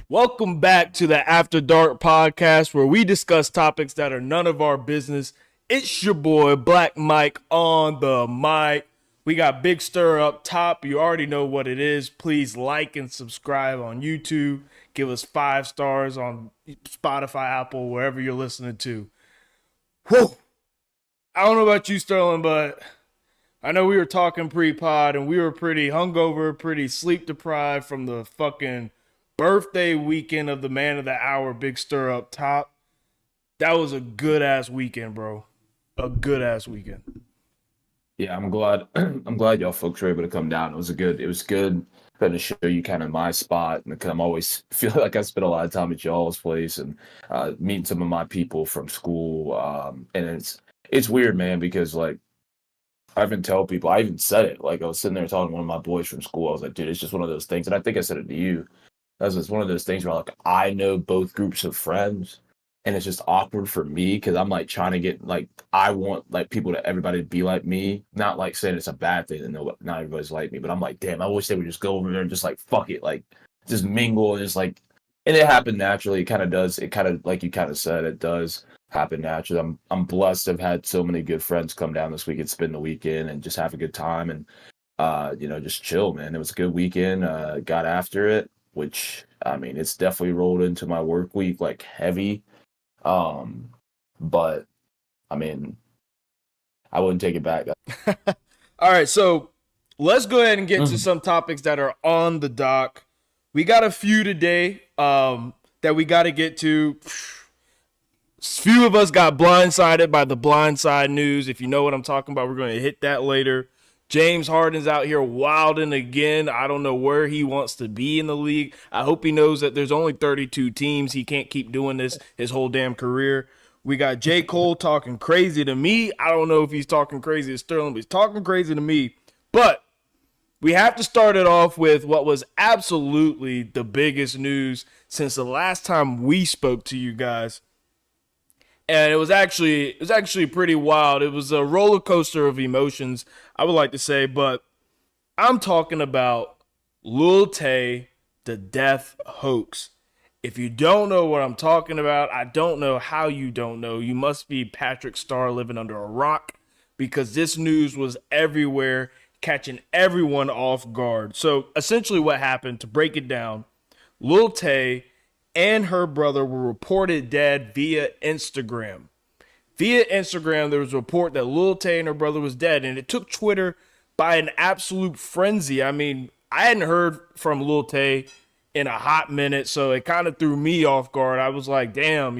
Welcome back to the After Dark podcast where we discuss topics that are none of our business. It's your boy Black Mike on the mic. We got Big Stir up top. You already know what it is. Please like and subscribe on YouTube. Give us 5 stars on Spotify, Apple, wherever you're listening to. Whew. I don't know about you, Sterling, but I know we were talking pre-pod and we were pretty hungover, pretty sleep deprived from the fucking birthday weekend of the man of the hour, Big Stir up top. That was a good ass weekend, bro. A good ass weekend. Yeah, I'm glad. I'm glad y'all folks were able to come down. It was good kind of show you kind of my spot, and I'm always feel like I spent a lot of time at y'all's place and meeting some of my people from school. And it's weird, man, because like I even tell people, I even said it. Like I was sitting there talking to one of my boys from school. I was like, dude, it's just one of those things, and I think I said it to you. It's one of those things where like I know both groups of friends, and it's just awkward for me because I'm like trying to get like I want like people to everybody to be like me. Not like saying it's a bad thing that not everybody's like me, but I'm like, damn, I wish they would just go over there and just like fuck it, like just mingle and just like. And it happened naturally. It kind of does. It kind of like you kind of said, it does happen naturally. I'm blessed. I've had so many good friends come down this week and spend the weekend and just have a good time and just chill, man. It was a good weekend. Got after it, which I mean, it's definitely rolled into my work week like heavy. But I mean, I wouldn't take it back. All right, so let's go ahead and get to Mhm. some topics that are on the dock. We got a few today that we got to get to. Few of us got blindsided by the blindside news. If you know what I'm talking about, we're going to hit that later. James Harden's out here wilding again. I don't know where he wants to be in the league. I hope he knows that there's only 32 teams. He can't keep doing this his whole damn career. We got J. Cole talking crazy to me. I don't know if he's talking crazy to Sterling, but he's talking crazy to me. But we have to start it off with what was absolutely the biggest news since the last time we spoke to you guys. And it was actually pretty wild. It was a roller coaster of emotions, I would like to say, but I'm talking about Lil Tay, the death hoax. If you don't know what I'm talking about, I don't know how you don't know. You must be Patrick Star living under a rock because this news was everywhere, catching everyone off guard. So essentially what happened, to break it down, Lil Tay and her brother were reported dead via Instagram. Via Instagram, there was a report that Lil Tay and her brother was dead, and it took Twitter by an absolute frenzy. I mean, I hadn't heard from Lil Tay in a hot minute, so it kind of threw me off guard. I was like, damn,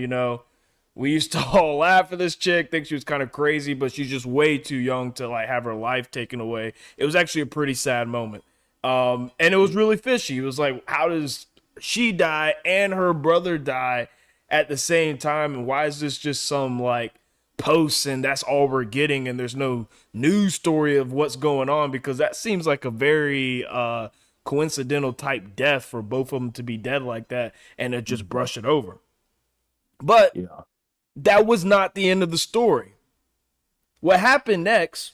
we used to all laugh at this chick, think she was kind of crazy, but she's just way too young to like have her life taken away. It was actually a pretty sad moment. And it was really fishy. It was like, how does she die and her brother die at the same time? And why is this just some like posts and that's all we're getting? And there's no news story of what's going on, because that seems like a very coincidental type death for both of them to be dead like that and to just brush it over. But Yeah. that was not the end of the story. What happened next?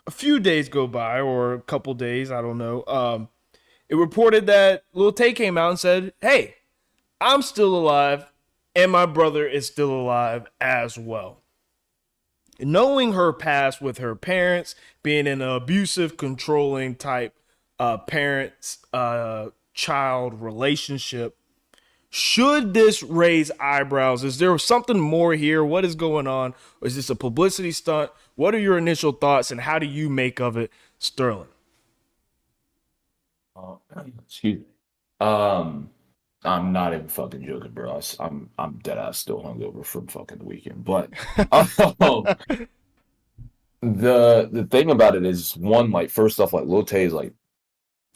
A few days go by, or a couple days, I don't know. It reported that Lil Tay came out and said, "Hey, I'm still alive, and my brother is still alive as well." Knowing her past with her parents being in an abusive, controlling type parents child relationship, should this raise eyebrows? Is there something more here? What is going on? Or is this a publicity stunt? What are your initial thoughts, and how do you make of it, Sterling? Uh, Excuse me. Um, I'm not even fucking joking, bro. I'm dead ass still hungover from fucking the weekend. But um, the thing about it is one, like first off, like Lil Tay is like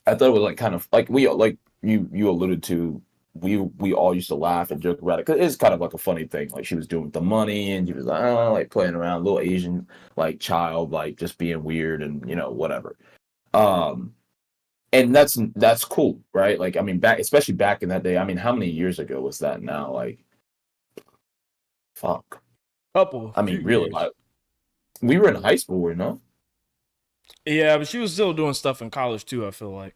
I thought it was like kind of like we like you alluded to. We all used to laugh and joke about it because it's kind of like a funny thing. Like she was doing with the money and she was like, oh, like playing around, little Asian like child, like just being weird and whatever. Um, and that's cool, right? Like I mean, back especially back in that day. I mean, how many years ago was that now? Like, fuck. I Few mean, really, years. we were in high school, you know? Yeah, but she was still doing stuff in college too, I feel like.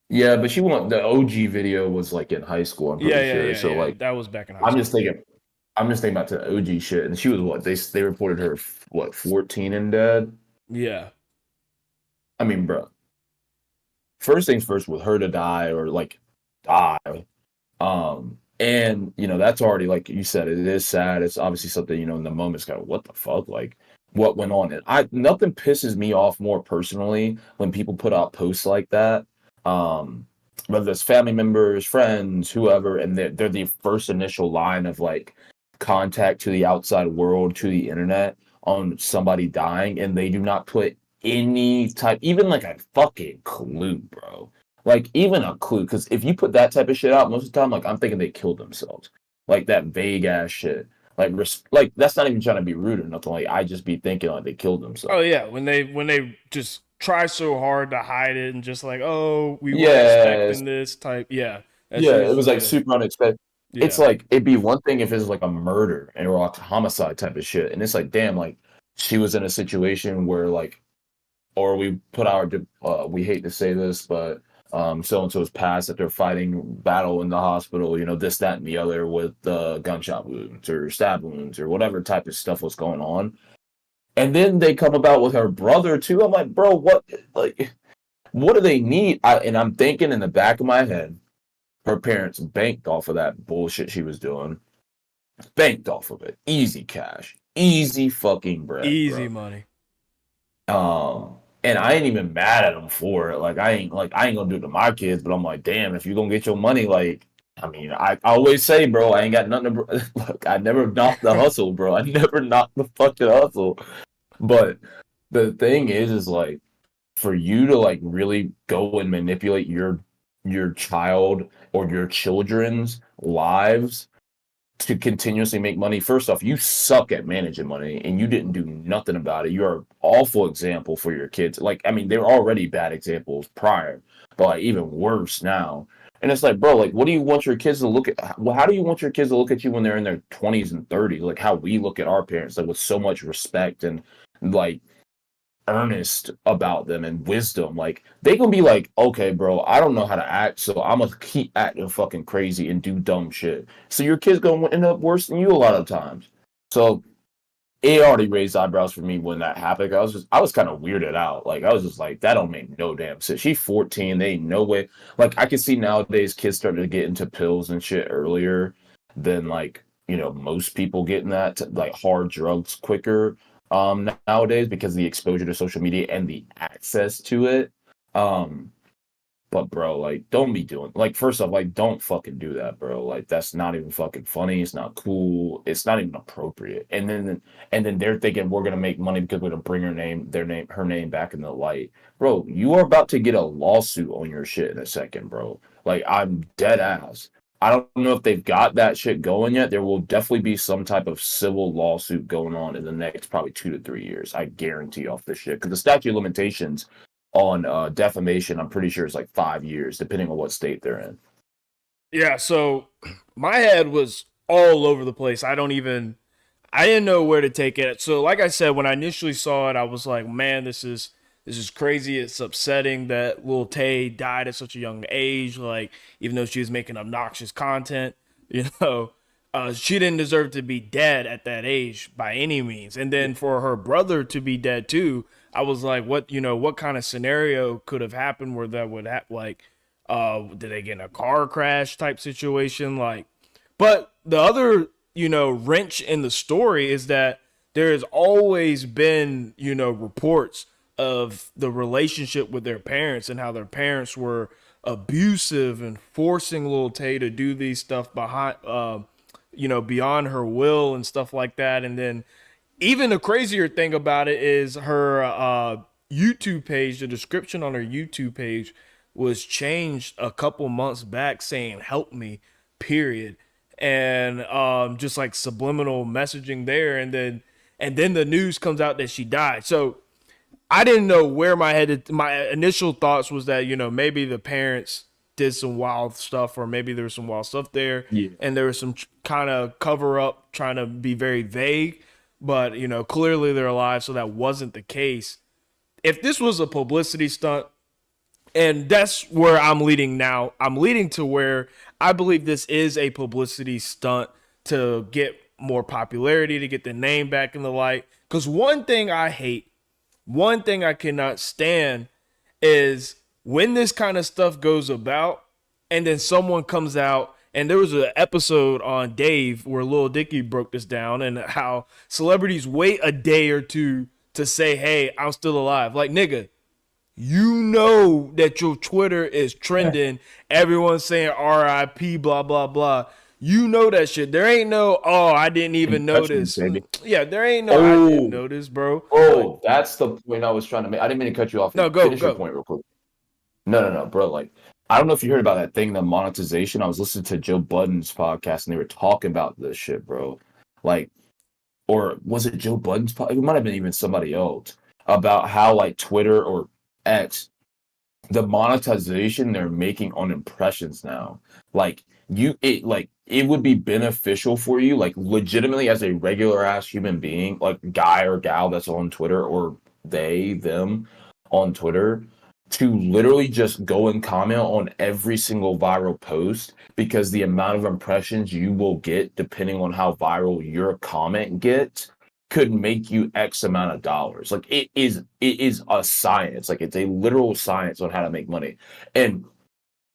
Yeah, but she won the OG video was like in high school, I'm Yeah, pretty yeah, sure. yeah, So yeah. like That was back in high I'm school. just thinking I'm just thinking about the OG shit, and she was what they reported her what 14 and dead. Yeah. I mean, bro, first things first, with her to die or like die, and that's already like you said, it is sad. It's obviously something in the moment. It's kind of what the fuck, like what went on, and I nothing pisses me off more personally when people put out posts like that. Um, Whether it's family members, friends, whoever, and they're the first initial line of like contact to the outside world, to the internet on somebody dying, and they do not put any type, even like a fucking clue, bro. Like even a clue, because if you put that type of shit out, most of the time, like I'm thinking they killed themselves, like that vague ass shit. Like that's not even trying to be rude or nothing. Like I just be thinking like they killed Oh themselves. yeah, when they just try so hard to hide it and just like, oh, we weren't Yeah, expecting this type. Yeah, that's yeah, it was usually like it. super unexpected. It's Yeah. like it'd be one thing if it's like a murder and or like a homicide type of shit, and it's like damn, like she was in a situation where like, or we put our we hate to say this, but so and so's passed that they're fighting battle in the hospital, this, that, and the other with gunshot wounds or stab wounds or whatever type of stuff was going on. And then they come about with her brother too. I'm like, bro, what do they need? And I'm thinking in the back of my head, her parents banked off of that bullshit she was doing. Banked off of it. Easy cash. Easy fucking bread, Easy bro. money. And I ain't even mad at them for it. I ain't gonna do it to my kids, but I'm like, damn, if you're gonna get your money, like, I mean, I always say, bro, I ain't got nothing to look, I never knocked the hustle, bro. I never knocked the fucking hustle. But the thing is like for you to like really go and manipulate your child or your children's lives to continuously make money. First off, you suck at managing money and you didn't do nothing about it. You're an awful example for your kids. Like, I mean, they're already bad examples prior, but like even worse now. And it's like, bro, like, what do you want your kids to look at? Well, how do you want your kids to look at you when they're in their 20s and 30s? Like, how we look at our parents, like, with so much respect and like earnest about them and wisdom. Like they can be like, okay, bro, I don't know how to act, so I'm gonna keep acting fucking crazy and do dumb shit. So your kid's gonna end up worse than you a lot of times. So it already raised eyebrows for me when that happened. I was kind of weirded out. Like I was just like, that don't make no damn sense. She's 14. They ain't no way. Like I can see nowadays kids starting to get into pills and shit earlier than like most people getting that like hard drugs quicker nowadays because of the exposure to social media and the access to it. Um but bro, like, don't be doing like first off, like, don't fucking do that, bro. Like, that's not even fucking funny. It's not cool. It's not even appropriate. And then they're thinking we're gonna make money because we're gonna bring her name back in the light, bro. You are about to get a lawsuit on your shit in a second, bro. Like, I'm dead ass. I don't know if they've got that shit going yet. There will definitely be some type of civil lawsuit going on in the next probably 2 to 3 years. I guarantee off this shit because the statute of limitations on defamation, I'm pretty sure it's like 5 years, depending on what state they're in. Yeah, so my head was all over the place. I didn't know where to take it. So like I said, when I initially saw it, I was like, man, this is crazy. It's upsetting that Lil Tay died at such a young age. Like, even though she was making obnoxious content, you know, she didn't deserve to be dead at that age by any means. And then for her brother to be dead too, I was like, what kind of scenario could have happened where that would like, did they get in a car crash type situation? Like, but the other, wrench in the story is that there has always been, reports of the relationship with their parents and how their parents were abusive and forcing Lil Tay to do these stuff beyond her will and stuff like that. And then even the crazier thing about it is her YouTube page, the description on her YouTube page was changed a couple months back saying help me, period. And just like subliminal messaging there, and then the news comes out that she died. So I didn't know where my head. My initial thoughts was that maybe the parents did some wild stuff, or maybe there was some wild stuff there, Yeah. and there was some kind of cover up, trying to be very vague. But clearly they're alive, so that wasn't the case. If this was a publicity stunt, And that's where I'm leading now. I'm leading to where I believe this is a publicity stunt to get more popularity, to get the name back in the light. Because one thing I hate, one thing I cannot stand is when this kind of stuff goes about and then someone comes out, and there was an episode on Dave where Lil Dicky broke this down and how celebrities wait a day or two to say, hey, I'm still alive. Like, nigga, you know that your Twitter is trending. Everyone's saying RIP, blah, blah, blah. You know that shit. There ain't no, oh, I didn't even notice. Baby. Yeah, there ain't no, I didn't notice, bro. Oh, that's the point I was trying to make. I didn't mean to cut you off. No, Finish go. your point real quick. No, bro. Like, I don't know if you heard about that thing, the monetization. I was listening to Joe Budden's podcast, and they were talking about this shit, bro. Like, or was it Joe Budden's podcast? It might have been even somebody else about how, like, Twitter or X, the monetization they're making on impressions now. Like, it would be beneficial for you, like, legitimately as a regular ass human being, like, guy or gal that's on Twitter, or them on Twitter, to literally just go and comment on every single viral post, because the amount of impressions you will get depending on how viral your comment gets could make you X amount of dollars. Like, it is a science. Like, it's a literal science on how to make money. And,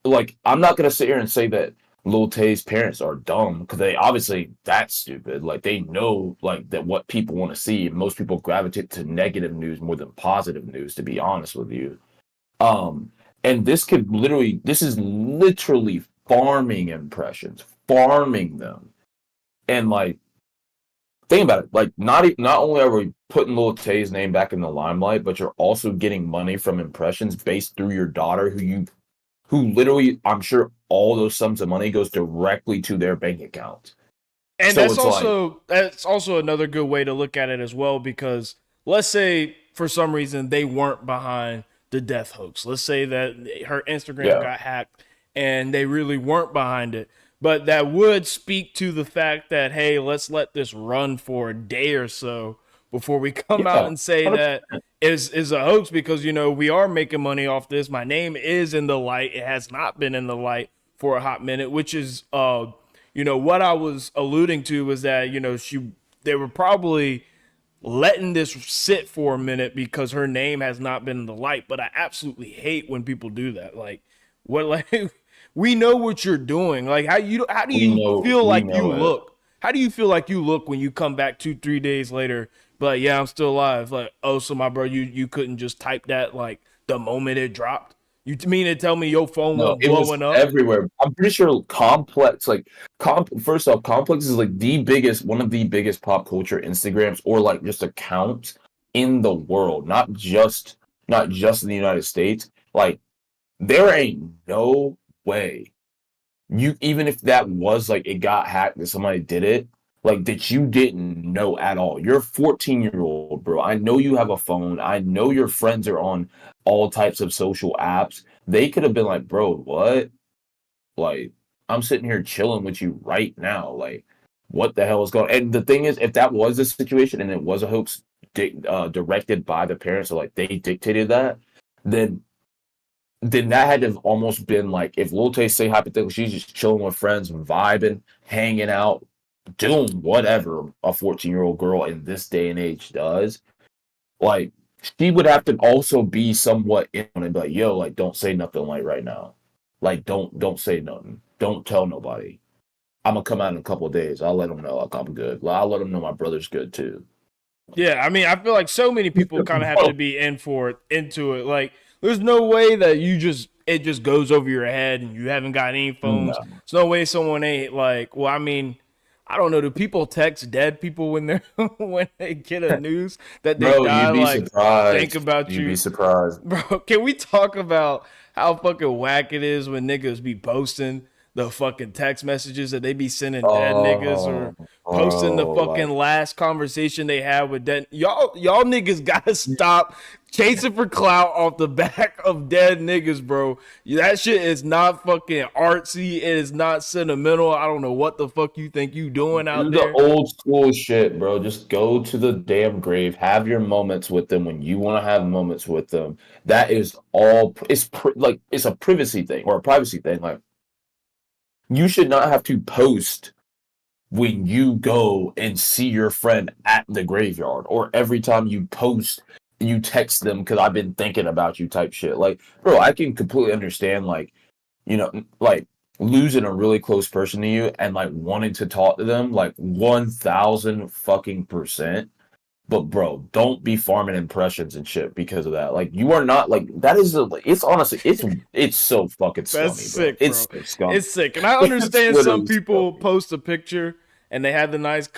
like, I'm not gonna sit here and say that Lil Tay's parents are dumb, because they obviously that's stupid. Like, they know, like, that what people want to see. Most people gravitate to negative news more than positive news, to be honest with you. And this is literally farming impressions, farming them. And, like, think about it. Like, not only are we putting Lil Tay's name back in the limelight, but you're also getting money from impressions based through your daughter, who literally, I'm sure all those sums of money goes directly to their bank account. And so that's also another good way to look at it as well, because let's say for some reason they weren't behind the death hoax. Let's say that her Instagram got hacked and they really weren't behind it. But that would speak to the fact that, hey, let's let this run for a day or so before we come out and say 100%. That is a hoax, because, you know, we are making money off this. My name is in the light. It has not been in the light for a hot minute, which is, you know, what I was alluding to was that, you know, they were probably letting this sit for a minute because her name has not been in the light. But I absolutely hate when people do that. Like, what, like, we know what you're doing. Like, how do you feel like you look? How do you feel like you look when you come back 2-3 days later? But yeah, I'm still alive. Like, oh, so my bro, you couldn't just type that like the moment it dropped? You mean to tell me your phone was blowing up everywhere? I'm pretty sure Complex, first off, Complex is like one of the biggest pop culture Instagrams, or like just accounts in the world, not just in the United States. Like, there ain't no way even if that was like it got hacked and somebody did it, like, that you didn't know at all. You're a 14-year-old, bro. I know you have a phone. I know your friends are on all types of social apps. They could have been like, bro, what? Like, I'm sitting here chilling with you right now. Like, what the hell is going on? And the thing is, if that was the situation and it was a hoax directed by the parents, so like they dictated that, then that had to have almost been like, if Lil Tay, say hypothetically, she's just chilling with friends, vibing, hanging out, doing whatever a 14-year-old girl in this day and age does, like, she would have to also be somewhat in and be like, yo, like, don't say nothing like right now. Like, don't say nothing. Don't tell nobody. I'm gonna come out in a couple of days. I'll let them know I'm good. I'll let them know my brother's good too. Yeah, I mean, I feel like so many people kind of have to be into it. Like, there's no way that it just goes over your head and you haven't got any phones. No. There's no way someone ain't like, well, I mean, I don't know. Do people text dead people when they get a news that they die? You'd be like, surprised. Think about You'd be surprised, bro. Can we talk about how fucking whack it is when niggas be posting the fucking text messages that they be sending dead niggas, or posting the fucking last conversation they had with dead? Y'all niggas gotta stop chasing for clout off the back of dead niggas, bro. That shit is not fucking artsy. It is not sentimental. I don't know what the fuck you think you doing out Do the there. old school shit, bro. Just go to the damn grave. Have your moments with them when you want to have moments with them. That is all. Like it's a privacy thing or a privacy thing. Like you should not have to post when you go and see your friend at the graveyard or every time you post you text them because I've been thinking about you type shit. Like, bro, I can completely understand like, like losing a really close person to you and like wanting to talk to them like 1000 fucking percent. But bro, don't be farming impressions and shit because of that. Like you are not like that is it's honestly it's so fucking That's scummy, bro. sick, It's bro. so scummy. It's sick. And I It's understand some literally people scummy. post a picture and they have the nice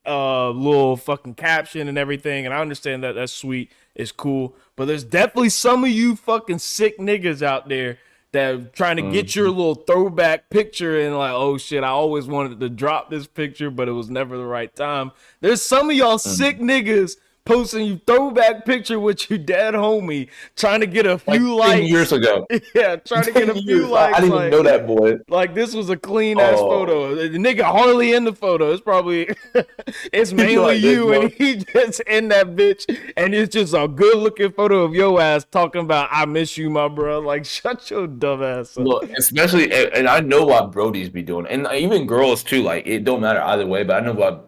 little fucking caption and everything. And I understand that that's sweet. It's cool. But there's definitely some of you fucking sick niggas out there that are trying to get your Mhm. little throwback picture and like, oh shit, I always wanted to drop this picture, but it was never the right time. There's some of y'all sick Mhm. niggas posting you throwback picture with your dead homie, trying to get a Like few 10 years likes. ago. Yeah, trying to get 10 a few years. I likes. didn't even know that boy. Like this was a clean ass Oh, photo. The nigga hardly in the photo. It's probably it's you're mainly like this, you, and bro. he just in that bitch, and it's just a good looking photo of your ass talking about I miss you, my bro. Like shut your dumb ass up. Look, especially, and I know why Brody's be doing, it. And even girls too. Like it don't matter either way, but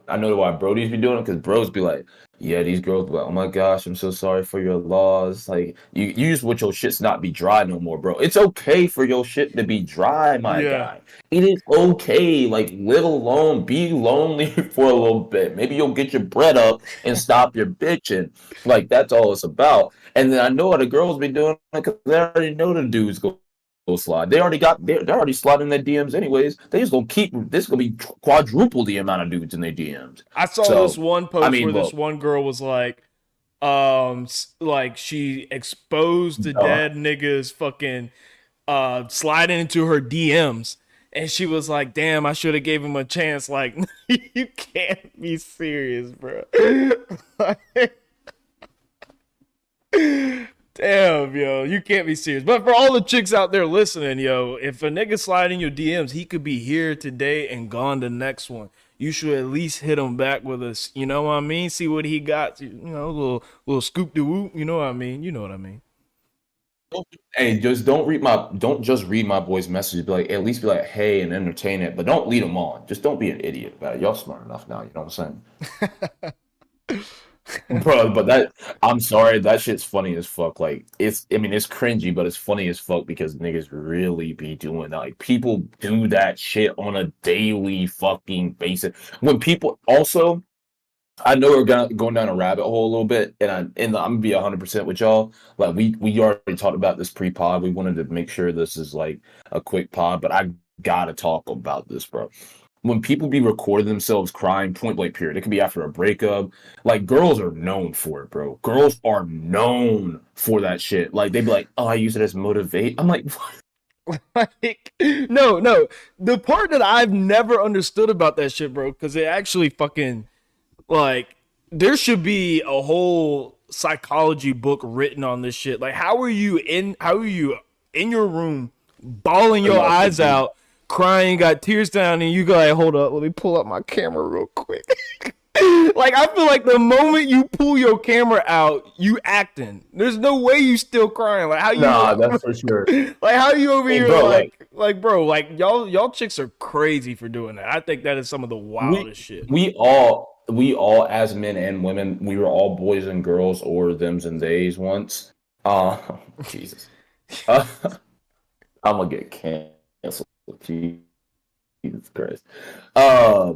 I know why Brody's be doing it because bros be like, yeah, these girls be like, oh my gosh, I'm so sorry for your loss. Like you just want your shits not be dry no more, bro. It's okay for your shit to be dry, my Yeah. guy. It is okay. Like live alone, be lonely for a little bit. Maybe you'll get your bread up and stop your bitching. Like that's all it's about. And then I know what the girls be doing because they already know the dudes go slide. They're already sliding their DMs anyways. They just gonna keep this gonna be quadruple the amount of dudes in their DMs. I saw this So one I post mean, where this look, one girl was like she exposed the uh, dead niggas fucking sliding into her DMs. And she was like, damn, I should have gave him a chance. Like, you can't be serious, bro. Like, damn, yo, you can't be serious. But for all the chicks out there listening, yo, if a nigga slide in your DMs, he could be here today and gone the next one. You should at least hit him back with us. You know what I mean? See what he got. You know, little scoop de whoop. You know what I mean? You know what I mean? hey, just don't just read my boy's message. Be like, at least be like, hey, and entertain it, but don't lead them on. Just don't be an idiot about it. Y'all smart enough now. You know what I'm saying? Bro, but I'm sorry, that shit's funny as fuck. Like, I mean, it's cringy, but it's funny as fuck because niggas really be doing that. Like, people do that shit on a daily fucking basis. When people also, I know we're going down a rabbit hole a little bit, and I'm gonna be 100% with y'all. Like, we already talked about this pre-pod. We wanted to make sure this is like a quick pod, but I gotta talk about this, bro. When people be recording themselves crying, point blank period, it could be after a breakup. Like girls are known for it, bro. Girls are known for that shit. Like they be like, "Oh, I use it as motivate." I'm like, Like, no. The part that I've never understood about that shit, bro, because it actually fucking like there should be a whole psychology book written on this shit. Like, how are you in your room, bawling "What your about eyes the out, crying, got tears down, and you go, like, hold up, let me pull up my camera real quick. Like, I feel like the moment you pull your camera out, you acting. There's no way you still crying. Like, how you Nah, that's for sure. like how you over Hey, here bro, like like bro, like y'all chicks are crazy for doing that. I think that is some of the we wildest shit. we all as men and women, we were all boys and girls or thems and theys once. Jesus. Uh, I'm gonna get canceled. Jesus Christ. Uh,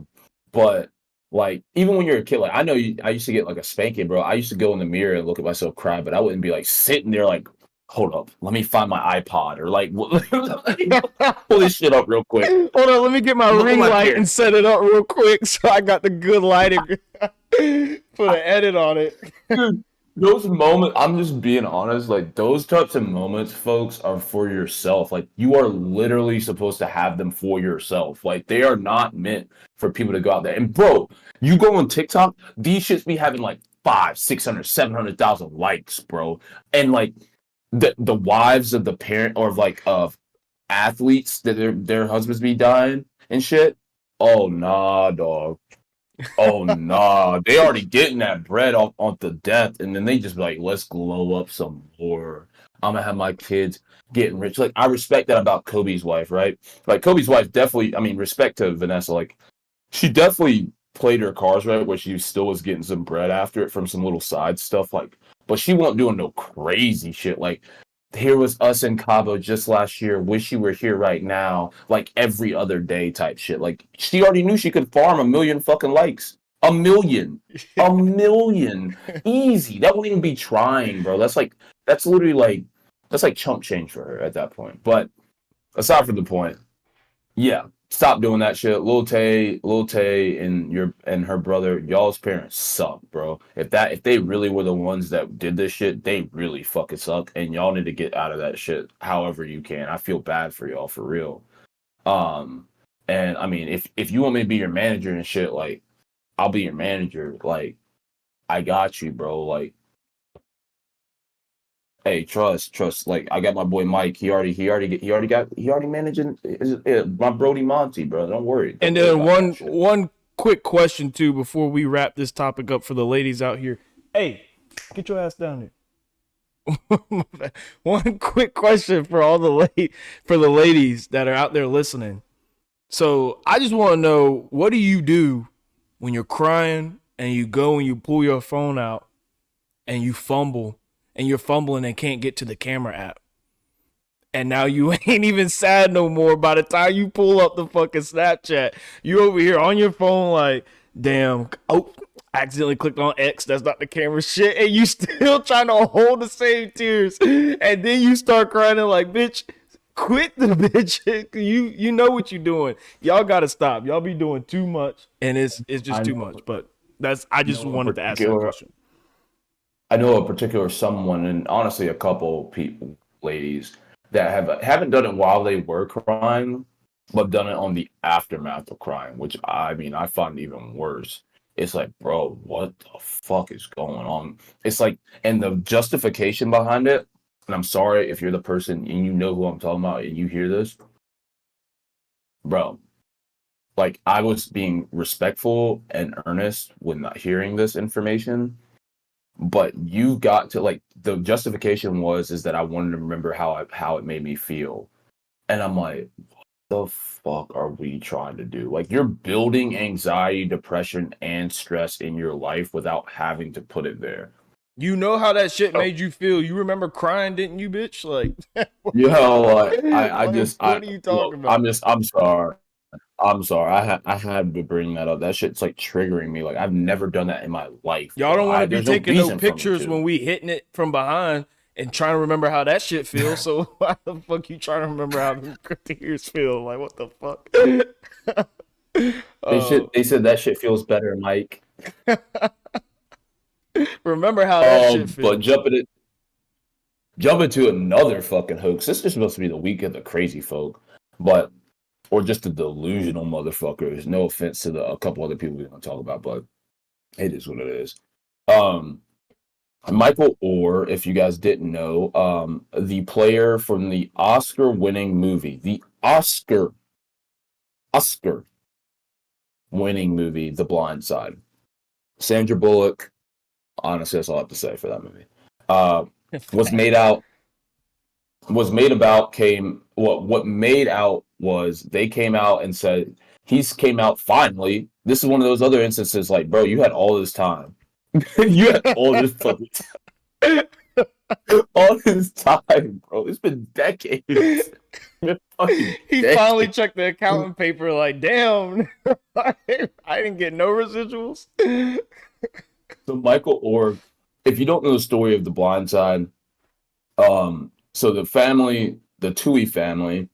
but like even when you're a kid, like I used to get like a spanking, bro. I used to go in the mirror and look at myself cry, but I wouldn't be like sitting there like, hold up, let me find my iPod or like pull this shit up real quick. Hold on, let me get my Look at ring my light and parents. set it up real quick so I got the good lighting. Put an edit on it. Dude, those moments, I'm just being honest, like those types of moments, folks, are for yourself. Like you are literally supposed to have them for yourself. Like they are not meant for people to go out there. And bro, you go on TikTok, these shits be having like 500, 600, 700,000 likes, bro. And like the wives of the parent or like of athletes that their husbands be dying and shit. Oh nah, dog. Oh nah. They already getting that bread off on the death, and then they just be like, let's glow up some more. I'm gonna have my kids getting rich. Like I respect that about Kobe's wife, right? Like Kobe's wife definitely. I mean, respect to Vanessa. Like she definitely played her cards right, where she still was getting some bread after it from some little side stuff. Like, but she wasn't doing no crazy shit. Like here was us in Cabo just last year. Wish you were here right now. Like every other day type shit. Like she already knew she could farm 1 million fucking likes. 1 million. 1 million. Easy. That wouldn't even be trying, bro. That's literally like that's like chump change for her at that point. But aside from the point, yeah, stop doing that shit. Lil Tay, and her brother, y'all's parents suck, bro. If they really were the ones that did this shit, they really fucking suck, and y'all need to get out of that shit however you can. I feel bad for y'all for real. Um, and I mean, if you want me to be your manager and shit, like I'll be your manager. Like I got you, bro. Like hey, trust. Like I got my boy Mike. He already managing my Brody Monty, bro. Don't worry. And Don't worry then about that shit. one quick question too before we wrap this topic up for the ladies out here. Hey, get your ass down there. One quick question for all for the ladies that are out there listening. So I just want to know, what do you do when you're crying and you go and you pull your phone out and you fumble and you're fumbling and can't get to the camera app? And now you ain't even sad no more. By the time you pull up the fucking Snapchat, you over here on your phone like, damn, oh, I accidentally clicked on X. That's not the camera shit. And you still trying to hold the same tears. And then you start crying and like, bitch, quit the bitch. You know what you're doing. Y'all gotta stop. Y'all be doing too much. And it's just too much. But I just wanted to ask that question. I know a particular someone, and honestly a couple people, ladies, that haven't done it while they were crying, but done it on the aftermath of crying, which I mean I find even worse. It's like, bro, what the fuck is going on? It's like, and the justification behind it, and I'm sorry if you're the person and you know who I'm talking about and you hear this, bro. Like I was being respectful and earnest when not hearing this information, but you got to like the justification is that I wanted to remember how it made me feel. And I'm like, what the fuck are we trying to do? Like you're building anxiety, depression, and stress in your life without having to put it there. You know how that shit made you feel. You remember crying, didn't you, bitch? Like, You know, like what are you talking about? I'm sorry. I had to bring that up. That shit's like triggering me. Like I've never done that in my life. Y'all don't want to be There's no taking no reason for me pictures to. when we hitting it from behind and trying to remember how that shit feels. So why the fuck you trying to remember how the tears feel? Like what the fuck? They said that shit feels better, Mike. Remember how that shit feels. But jumping to another fucking hoax. This is supposed to be the week of the crazy folk, but or just the delusional motherfuckers. No offense to a couple other people we're gonna talk about, but it is what it is. Michael Orr, if you guys didn't know, the player from the Oscar-winning movie, Oscar-winning movie, The Blind Side. Sandra Bullock. Honestly, that's all I have to say for that movie. What made out was they came out and said he's came out finally. This is one of those other instances like, bro, you had all this time. You had all this fucking time. All this time, bro. It's been decades. He finally checked the accounting paper like, damn, I didn't get no residuals. So Michael Orr, if you don't know the story of The Blind Side, so the family, the Tui family,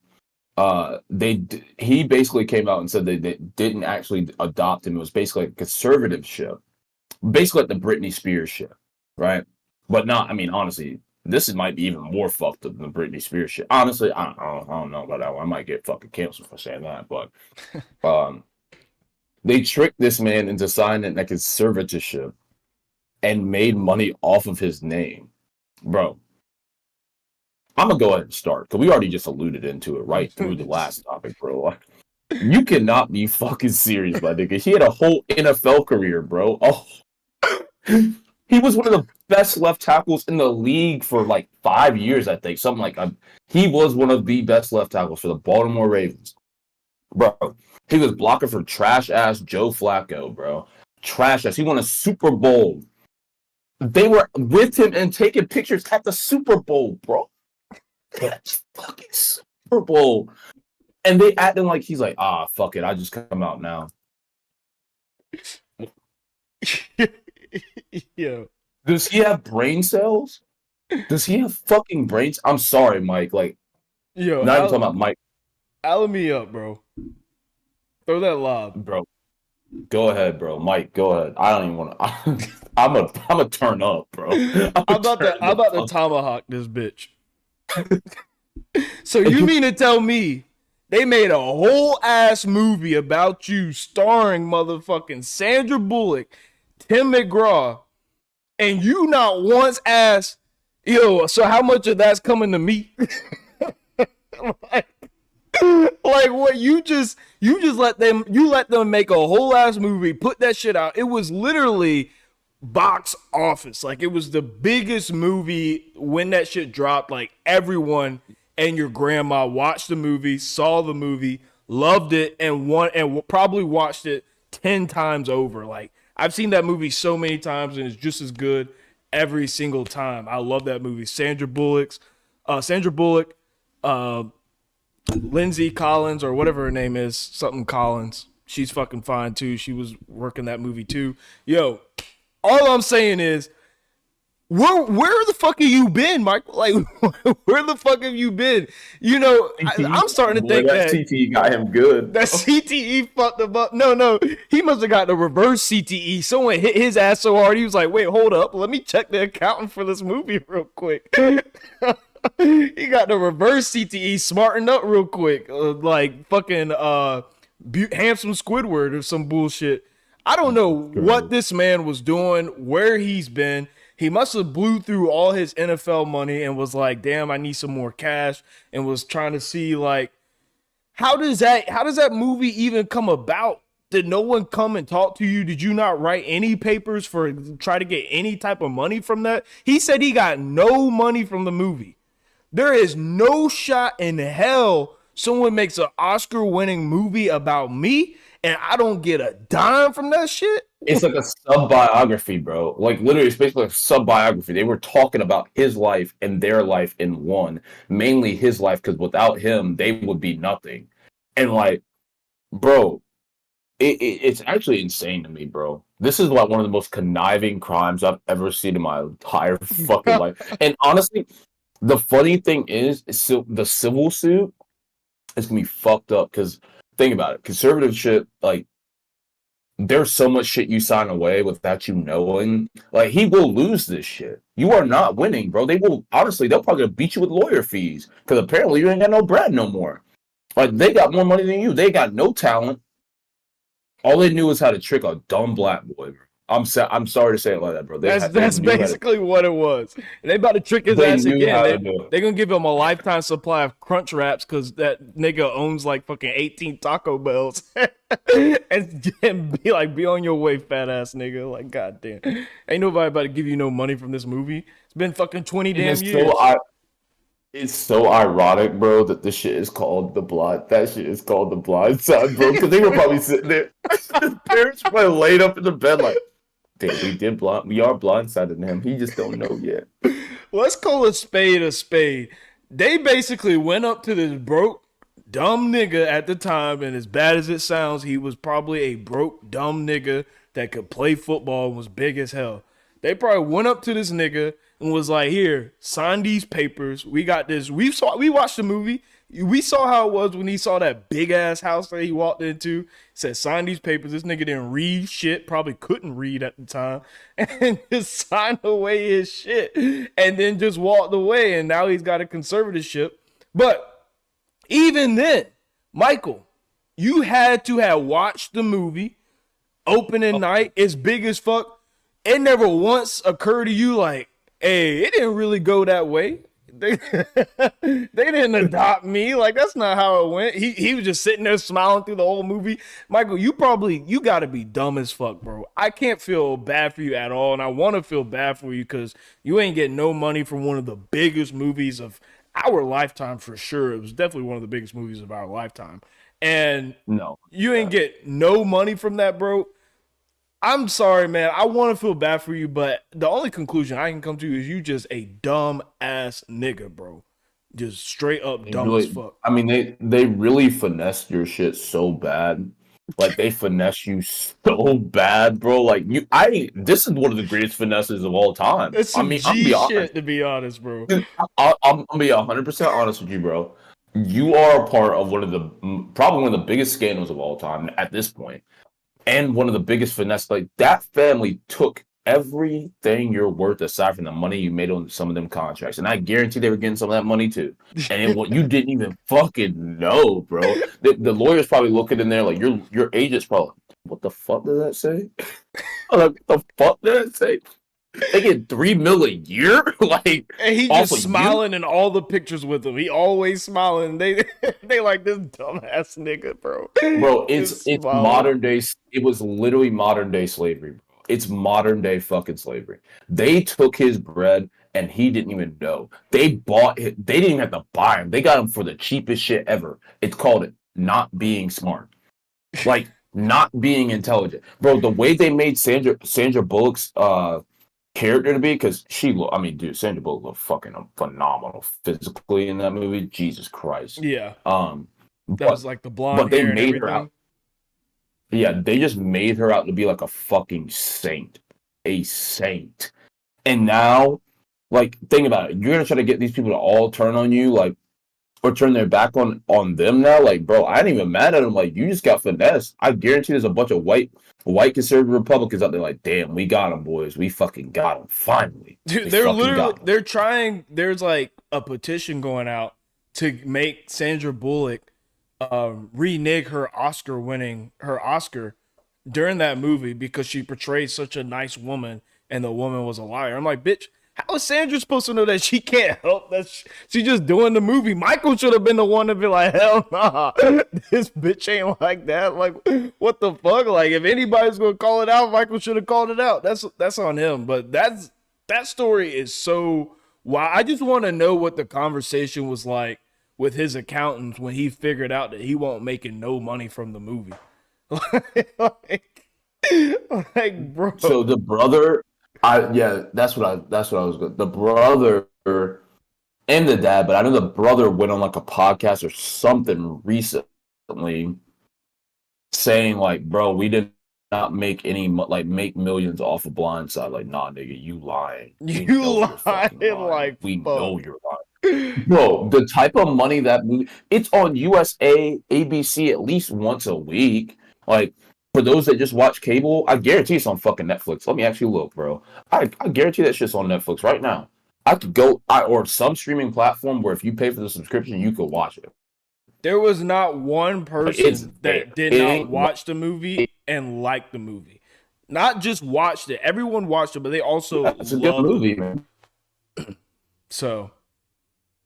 he basically came out and said they didn't actually adopt him. It was basically a conservativeship, basically like the Britney Spears shit, right? But not, I mean, honestly, this might be even more fucked up than the Britney Spears shit. Honestly, I don't know about that one. I might get fucking canceled for saying that, but they tricked this man into signing a conservatorship and made money off of his name, bro. I'm gonna go ahead and start because we already just alluded into it right through the last topic, bro. Like, you cannot be fucking serious, my nigga. He had a whole NFL career, bro. Oh, he was one of the best left tackles in the league for like 5 years, I think. Something like he was one of the best left tackles for the Baltimore Ravens, bro. He was blocking for trash ass Joe Flacco, bro. Trash ass. He won a Super Bowl. They were with him and taking pictures at the Super Bowl, bro. That's fucking Super Bowl. And they acting like he's like, fuck it, I just come out now. Yo. Does he have brain cells? Does he have fucking brains? I'm sorry, Mike. Like, Yo, not even talking about Mike. Allow me up, bro. Throw that lob. Bro, go ahead, bro. Mike, go ahead. I don't even want to. I'm a turn up, bro. I'm about to tomahawk this bitch. So you mean to tell me they made a whole ass movie about you starring motherfucking Sandra Bullock, Tim McGraw, and you not once asked, yo, so how much of that's coming to me? like what you let them make a whole ass movie, put that shit out. It was literally box office. Like, it was the biggest movie when that shit dropped. Like, everyone and your grandma watched the movie, saw the movie, loved it, and probably watched it 10 times over. Like, I've seen that movie so many times and it's just as good every single time. I love that movie. Sandra Bullock, Lindsay Collins, or whatever her name is, something Collins. She's fucking fine too. She was working that movie too. Yo, all I'm saying is, where the fuck have you been, Mike? Like, where the fuck have you been? You know, I'm starting to think that CTE got him good. That CTE fucked him up. No, he must have got the reverse CTE. Someone hit his ass so hard, he was like, wait, hold up. Let me check the accountant for this movie real quick. He got the reverse CTE, smartened up real quick. Like fucking handsome Squidward or some bullshit. I don't know what this man was doing, where he's been. He must have blew through all his NFL money and was like, damn, I need some more cash, and was trying to see, like, how does that movie even come about? Did no one come and talk to you? Did you not write any papers for try to get any type of money from that? He said he got no money from the movie. There is no shot in hell someone makes an Oscar-winning movie about me and I don't get a dime from that shit. It's like a sub-biography, bro. Like, literally, it's basically a sub-biography. They were talking about his life and their life in one. Mainly his life, because without him, they would be nothing. And, like, bro, it's actually insane to me, bro. This is, like, one of the most conniving crimes I've ever seen in my entire fucking life. And, honestly, the funny thing is the civil suit is going to be fucked up, because, think about it. Conservative shit, like, there's so much shit you sign away without you knowing. Like, he will lose this shit. You are not winning, bro. They'll probably beat you with lawyer fees, because apparently you ain't got no bread no more. Like, they got more money than you. They got no talent. All they knew was how to trick a dumb black boy, bro. I'm sorry to say it like that, bro. That's basically what it was. And they about to trick his ass again. They're going to give him a lifetime supply of Crunch Wraps because that nigga owns like fucking 18 Taco Bells. and be on your way, fat ass nigga. Like, goddamn. Ain't nobody about to give you no money from this movie. It's been fucking 20 damn years. It's so ironic, bro, that this shit is called that shit is called The Blind Side, bro. Because they were probably sitting there. His parents were probably laid up in the bed like, damn, we are blindsided him. He just don't know yet. Let's call a spade a spade. They basically went up to this broke, dumb nigga at the time, and as bad as it sounds, he was probably a broke, dumb nigga that could play football and was big as hell. They probably went up to this nigga and was like, here, sign these papers. We got this. We watched the movie. We saw how it was when he saw that big ass house that he walked into. He said, sign these papers. This nigga didn't read shit, probably couldn't read at the time, and just signed away his shit and then just walked away. And now he's got a conservatorship. But even then, Michael, you had to have watched the movie opening night. It's big as fuck. it never once occurred to you like, hey, it didn't really go that way. They, they didn't adopt me. Like, that's not how it went. He was just sitting there smiling through the whole movie. Michael, you got to be dumb as fuck, bro. I can't feel bad for you at all. And I want to feel bad for you because you ain't getting no money from one of the biggest movies of our lifetime for sure. It was definitely one of the biggest movies of our lifetime. And No, you ain't get no money from that, bro. I'm sorry, man. I want to feel bad for you, but the only conclusion I can come to is you just a dumb ass nigga, bro. Just straight up dumb as fuck. I mean, they really finessed your shit so bad. Like they finesse you so bad, bro. Like this is one of the greatest finesses of all time. It's some I'm G be honest. shit, to be honest, bro. I'm gonna be 100% honest with you, bro. You are a part of probably one of the biggest scandals of all time at this point, and one of the biggest finesse. Like that family took everything you're worth aside from the money you made on some of them contracts, and I guarantee they were getting some of that money too. And what you didn't even fucking know, bro. The lawyer's probably looking in there like your agent's probably, what the fuck does that say? Like, what the fuck did that say? They get $3 million a year, like, and he just smiling in all the pictures with them. He always smiling. They like this dumbass nigga, bro. Bro, it's modern day. It was literally modern day slavery, bro. It's modern day fucking slavery. They took his bread and he didn't even know. They bought it. They didn't even have to buy him. They got him for the cheapest shit ever. It's called not being smart, like not being intelligent, bro. The way they made Sandra Bullock's character to be, because Sandra Bullock looked fucking phenomenal physically in that movie. Jesus Christ. Yeah. That was like the blonde but they hair made and her out. Yeah, they just made her out to be like a fucking saint. A saint. And now, like, think about it. You're gonna try to get these people to all turn on you, like, or turn their back on them now. Like, bro, I ain't even mad at them. Like, you just got finessed. I guarantee there's a bunch of white conservative Republicans out there like, damn, we got them, boys. We fucking got them. Finally. Dude, they're trying, there's like a petition going out to make Sandra Bullock renege her Oscar during that movie because she portrayed such a nice woman and the woman was a liar. I'm like, bitch, how is Sandra supposed to know that she can't help that? She's just doing the movie. Michael should have been the one to be like, hell nah, this bitch ain't like that. Like, what the fuck? Like, if anybody's gonna call it out, Michael should have called it out. That's on him. But that story is so wild. I just want to know what the conversation was like with his accountants when he figured out that he won't making no money from the movie. like, bro. So the brother, that's what I was going. The brother and the dad, but I know the brother went on like a podcast or something recently, saying like, bro, we did not make make millions off of Blindside. Like, nah, nigga, you lying. You lying like we know you're lying. Bro, the type of money that movie, it's on USA, ABC at least once a week. Like, for those that just watch cable, I guarantee it's on fucking Netflix. Let me actually look, bro. I guarantee that shit's on Netflix right now. I could go, or some streaming platform where if you pay for the subscription, you could watch it. There was not one person that did not watch the movie and like the movie. Not just watched it. Everyone watched it, but they also it's a good movie, man. So,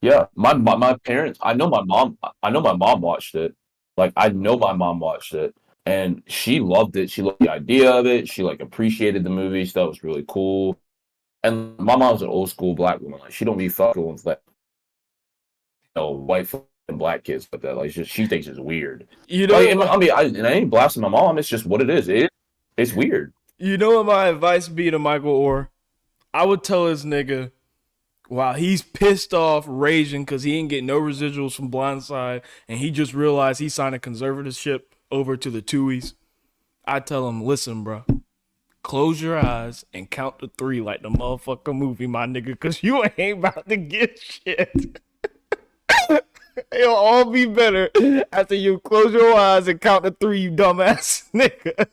yeah, my parents. I know my mom watched it. Like, I know my mom watched it, and she loved it. She loved the idea of it. She like appreciated the movie. She thought it was really cool. And my mom's an old school black woman. Like, she don't be fucking with like, white and black kids like that. Like, she thinks it's weird. You know, like, I ain't blasting my mom. It's just what it is. It's weird. You know what my advice be to Michael Orr? I would tell this nigga, while he's pissed off, raging because he ain't getting no residuals from Blindside, and he just realized he signed a conservatorship over to the Tuohys, I tell him, listen, bro, close your eyes and count to 3 like the motherfucker movie, my nigga, because you ain't about to get shit. It'll all be better after you close your eyes and count to 3, you dumbass nigga.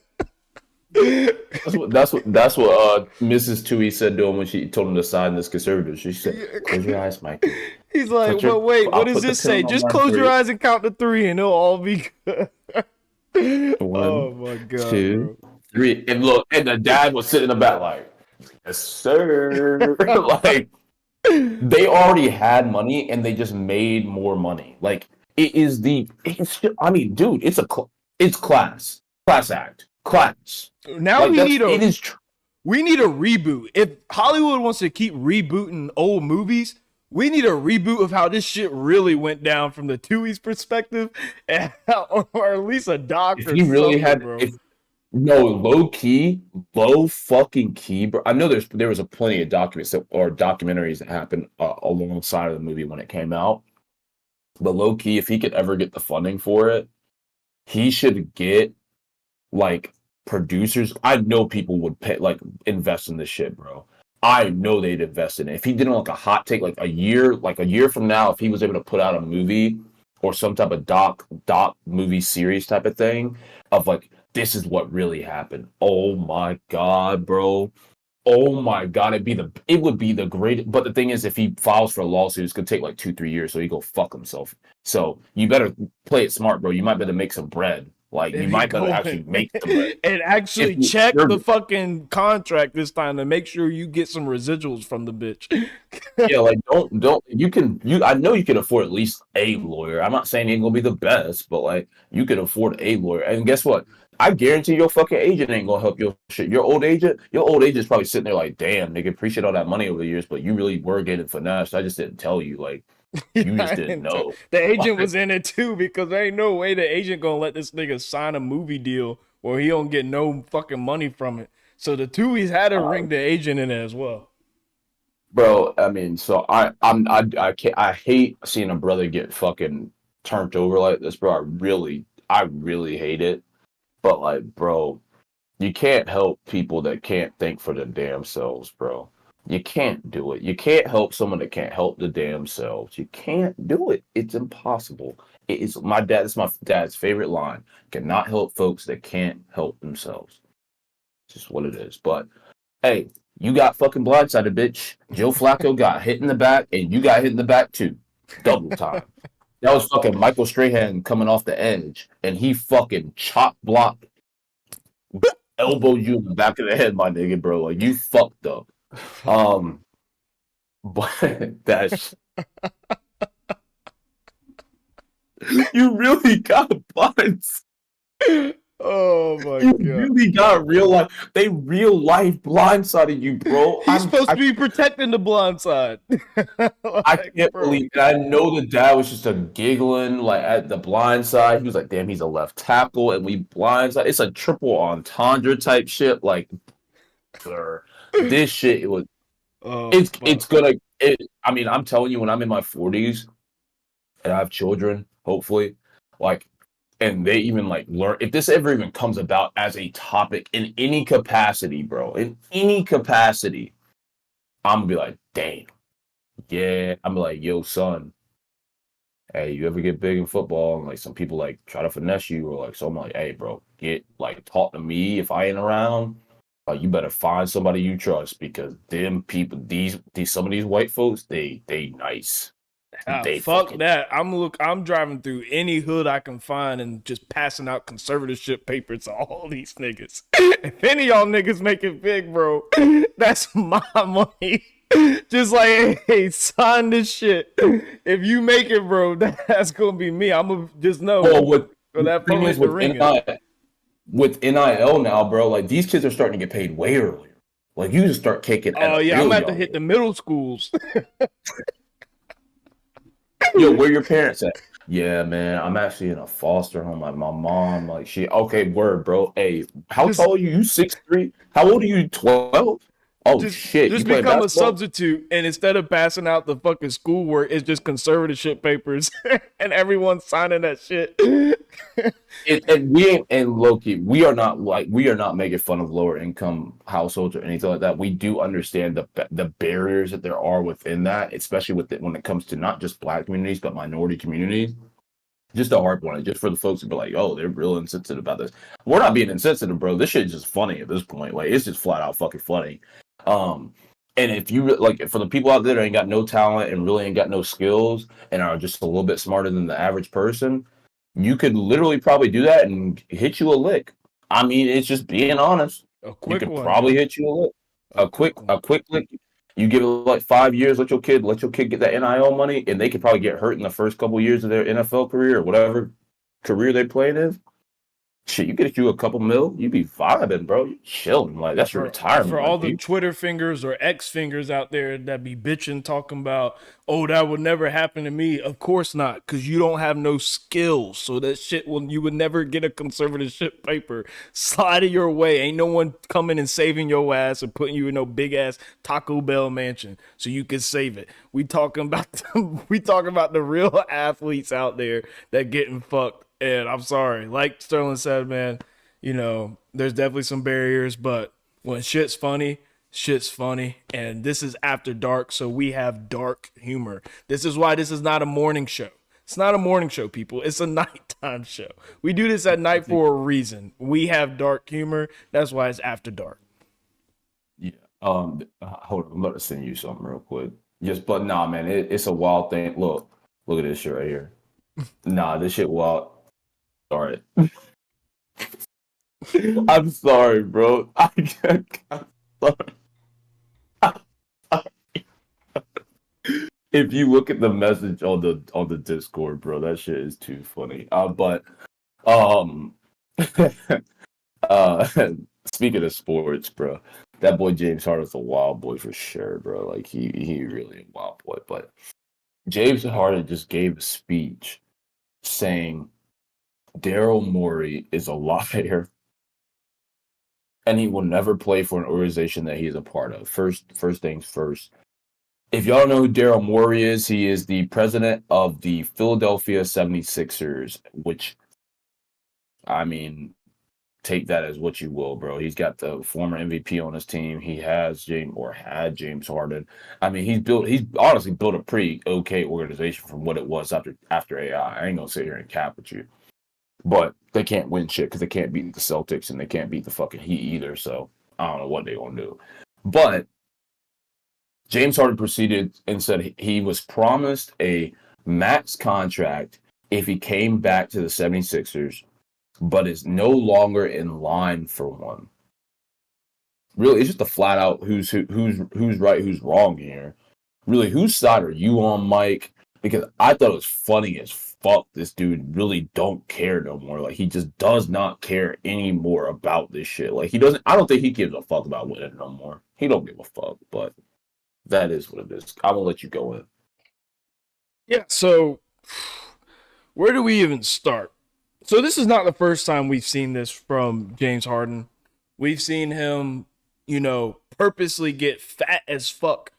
That's what Mrs. Tuohy said to him when she told him to sign this conservative. She said, "Close your eyes, Michael." He's like, "Well, wait, what does this say? Just close your eyes and count to 3, and it'll all be good." 1, oh my god, 2, 3, and look, and the dad was sitting in the back like, Yes, sir. Like they already had money and they just made more money. Like I mean, dude, it's class act, class. Now Like it is. we need a reboot. If Hollywood wants to keep rebooting old movies, we need a reboot of how this shit really went down from the Tui's perspective, or at least a doc If or he really something, had, bro. if no low fucking key, bro. I know there was a plenty of documentaries that happened alongside of the movie when it came out, but low key, if he could ever get the funding for it, he should get like producers. I know people would pay like invest in this shit, bro. I know they'd invest in it. If he did like a hot take, like a year from now, if he was able to put out a movie or some type of doc movie series type of thing of like this is what really happened. Oh my god, bro. Oh my god, it would be the great. But the thing is, if he files for a lawsuit, it's gonna take like 2-3 years, so he go fuck himself. So you better play it smart, bro. You might better make some bread. Like you If he might better go actually make some bread. and If actually you, check you're the fucking contract this time to make sure you get some residuals from the bitch. Yeah, like don't you I know you can afford at least a lawyer. I'm not saying he ain't gonna be the best, but like you can afford a lawyer. And guess what? I guarantee your fucking agent ain't gonna help your shit. Your old agent's probably sitting there like, damn, nigga, appreciate all that money over the years, but you really were getting finessed. I just didn't tell you. Like you just didn't know. The agent was in it too because there ain't no way the agent gonna let this nigga sign a movie deal where he don't get no fucking money from it. So the Tui's had to ring the agent in it as well. Bro, I mean, so I can't I hate seeing a brother get fucking turned over like this, bro. I really hate it. But like, bro, you can't help people that can't think for their damn selves, bro. You can't do it. You can't help someone that can't help the damn selves. You can't do it. It's impossible. It is that's my dad's favorite line. Cannot help folks that can't help themselves. It's just what it is. But hey, you got fucking blindsided, bitch. Joe Flacco got hit in the back, and you got hit in the back too. Double time. That was fucking Michael Strahan coming off the edge, and he fucking chop blocked, elbowed you in the back of the head, my nigga, bro. Like you fucked up. But that's you really got blinds. Oh my You god. really got real life blindsided you, bro. He's supposed to be protecting the blind side. I can't believe it. I know the dad was just a giggling like at the blind side. He was like, damn, he's a left tackle and we blindside. It's a triple entendre type shit. Like this shit it's gonna I mean, I'm telling you, when I'm in my 40s and I have children, hopefully, like and they even like learn if this ever even comes about as a topic in any capacity, bro. In any capacity, I'm gonna be like, dang. Yeah, I'm like, yo, son, hey, you ever get big in football and like some people like try to finesse you or like so I'm like, hey, bro, get like talk to me if I ain't around. You better find somebody you trust because them people, these some of these white folks, they nice. They fuck fucking that. I'm driving through any hood I can find and just passing out conservatorship papers to all these niggas. If any of y'all niggas make it big, bro, that's my money. Just like, hey, sign this shit. If you make it, bro, that's gonna be me. I'm gonna just know. Well, what So that thing phone is is ringing. with NIL now, bro, like these kids are starting to get paid way earlier. Like you just start kicking at Oh a yeah, I'm real gonna have to young hit age. the middle schools. Yo, where your parents at? Yeah, man, I'm actually in a foster home. Like my mom, like she okay, word, bro. Hey, how Just tall are you? You 6'3"? How old are you? 12? Oh just shit, you just playing become a basketball? substitute, and instead of passing out the fucking schoolwork, it's just conservatorship papers, and everyone's signing that shit. And we ain't and Loki, we are not making fun of lower income households or anything like that. We do understand the barriers that there are within that, especially when it comes to not just black communities but minority communities. Just a hard one, just for the folks to be like, oh, they're real insensitive about this. We're not being insensitive, bro. This shit is just funny at this point. Like it's just flat out fucking funny. And if you like for the people out there that ain't got no talent and really ain't got no skills and are just a little bit smarter than the average person, you could literally probably do that and hit you a lick. I mean, it's just being honest. A You quick could one, probably yo. hit you a lick. A quick lick. You give it like 5 years, let your kid get that NIL money, and they could probably get hurt in the first couple years of their NFL career or whatever career they played in. Shit, you get you a couple mil, you be vibing, bro. You chilling. Like that's your For retirement all money. the Twitter fingers or X fingers out there that be bitching talking about, oh, that would never happen to me. Of course not, because you don't have no skills. So that shit will, you would never get a conservatorship paper sliding your way. Ain't no one coming and saving your ass and putting you in no big ass Taco Bell mansion so you can save it. We talking about the real athletes out there that getting fucked. And I'm sorry, like Sterling said, man, there's definitely some barriers, but when shit's funny. And this is after dark, so we have dark humor. This is why this is not a morning show. It's not a morning show, people. It's a nighttime show. We do this at night for a reason. We have dark humor. That's why it's after dark. Yeah. Hold on. I'm about to send you something real quick. But nah, man, it's a wild thing. Look at this shit right here. Nah, this shit wild. Sorry. I'm sorry, bro. I'm sorry. If you look at the message on the Discord, bro, that shit is too funny. But um, uh, speaking of sports, bro, that boy James Harden's a wild boy for sure, bro. Like he really a wild boy. But James Harden just gave a speech saying Daryl Morey is a liar and he will never play for an organization that he's a part of. First things first. If y'all know who Daryl Morey is, he is the president of the Philadelphia 76ers, which, I mean, take that as what you will, bro. He's got the former MVP on his team. He has had James Harden. I mean, he's honestly built a pretty okay organization from what it was after AI. I ain't gonna sit here and cap with you. But they can't win shit because they can't beat the Celtics and they can't beat the fucking Heat either. So I don't know what they're gonna do. But James Harden proceeded and said he was promised a max contract if he came back to the 76ers, but is no longer in line for one. Really, it's just a flat out who's right, who's wrong here. Really, whose side are you on, Mike? Because I thought it was funny as fuck. This dude really don't care no more. Like he just does not care anymore about this shit. Like he doesn't. I don't think he gives a fuck about winning no more. He don't give a fuck. But that is what it is. I will let you go in. Yeah, so where do we even start? So this is not the first time we've seen this from James Harden. We've seen him, purposely get fat as fuck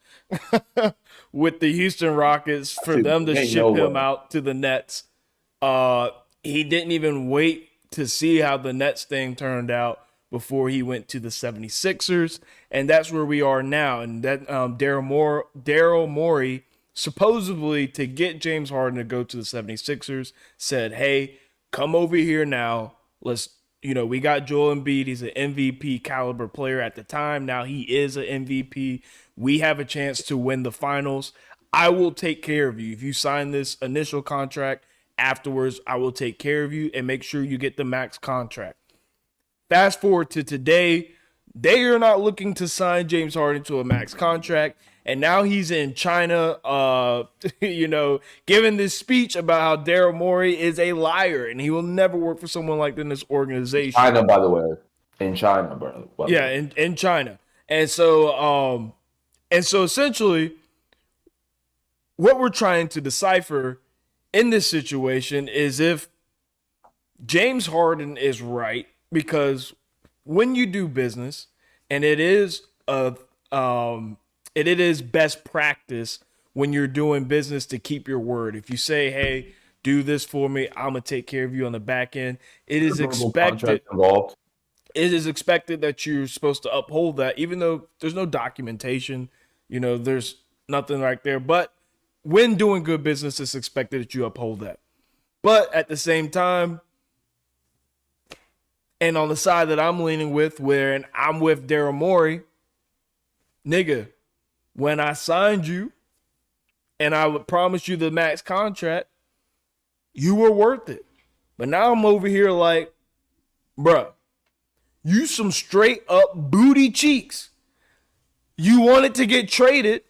with the Houston Rockets for them to ship him out to the Nets. He didn't even wait to see how the Nets thing turned out before he went to the 76ers. And that's where we are now. And that Daryl Morey, supposedly to get James Harden to go to the 76ers, said, hey, come over here now. We got Joel Embiid. He's an MVP caliber player at the time. Now he is an MVP. We have a chance to win the finals. I will take care of you. If you sign this initial contract, afterwards, I will take care of you and make sure you get the max contract. Fast forward to today, they are not looking to sign James Harden to a max contract. And now he's in China, giving this speech about how Daryl Morey is a liar and he will never work for someone like this organization. China, by the way. In China, bro. Yeah, in China. And so essentially, what we're trying to decipher in this situation is if James Harden is right, because when you do business, and it is best practice when you're doing business to keep your word. If you say, hey, do this for me, I'm gonna take care of you on the back end. It is expected that you're supposed to uphold that, even though there's no documentation, there's nothing right there. But when doing good business, it's expected that you uphold that. But at the same time, and on the side that I'm leaning with, where I'm with Daryl Morey, nigga, when I signed you and I would promise you the max contract, you were worth it. But now I'm over here like, bruh, you some straight up booty cheeks. You wanted to get traded.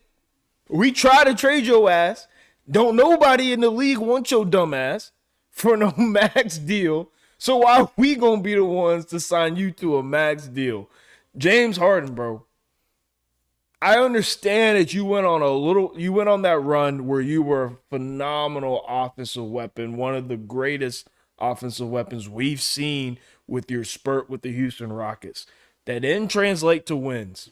We try to trade your ass. Don't nobody in the league want your dumb ass for no max deal. So why we gonna be the ones to sign you to a max deal? James Harden, bro. I understand that you went on that run where you were a phenomenal offensive weapon, one of the greatest offensive weapons we've seen with your spurt with the Houston Rockets. That didn't translate to wins.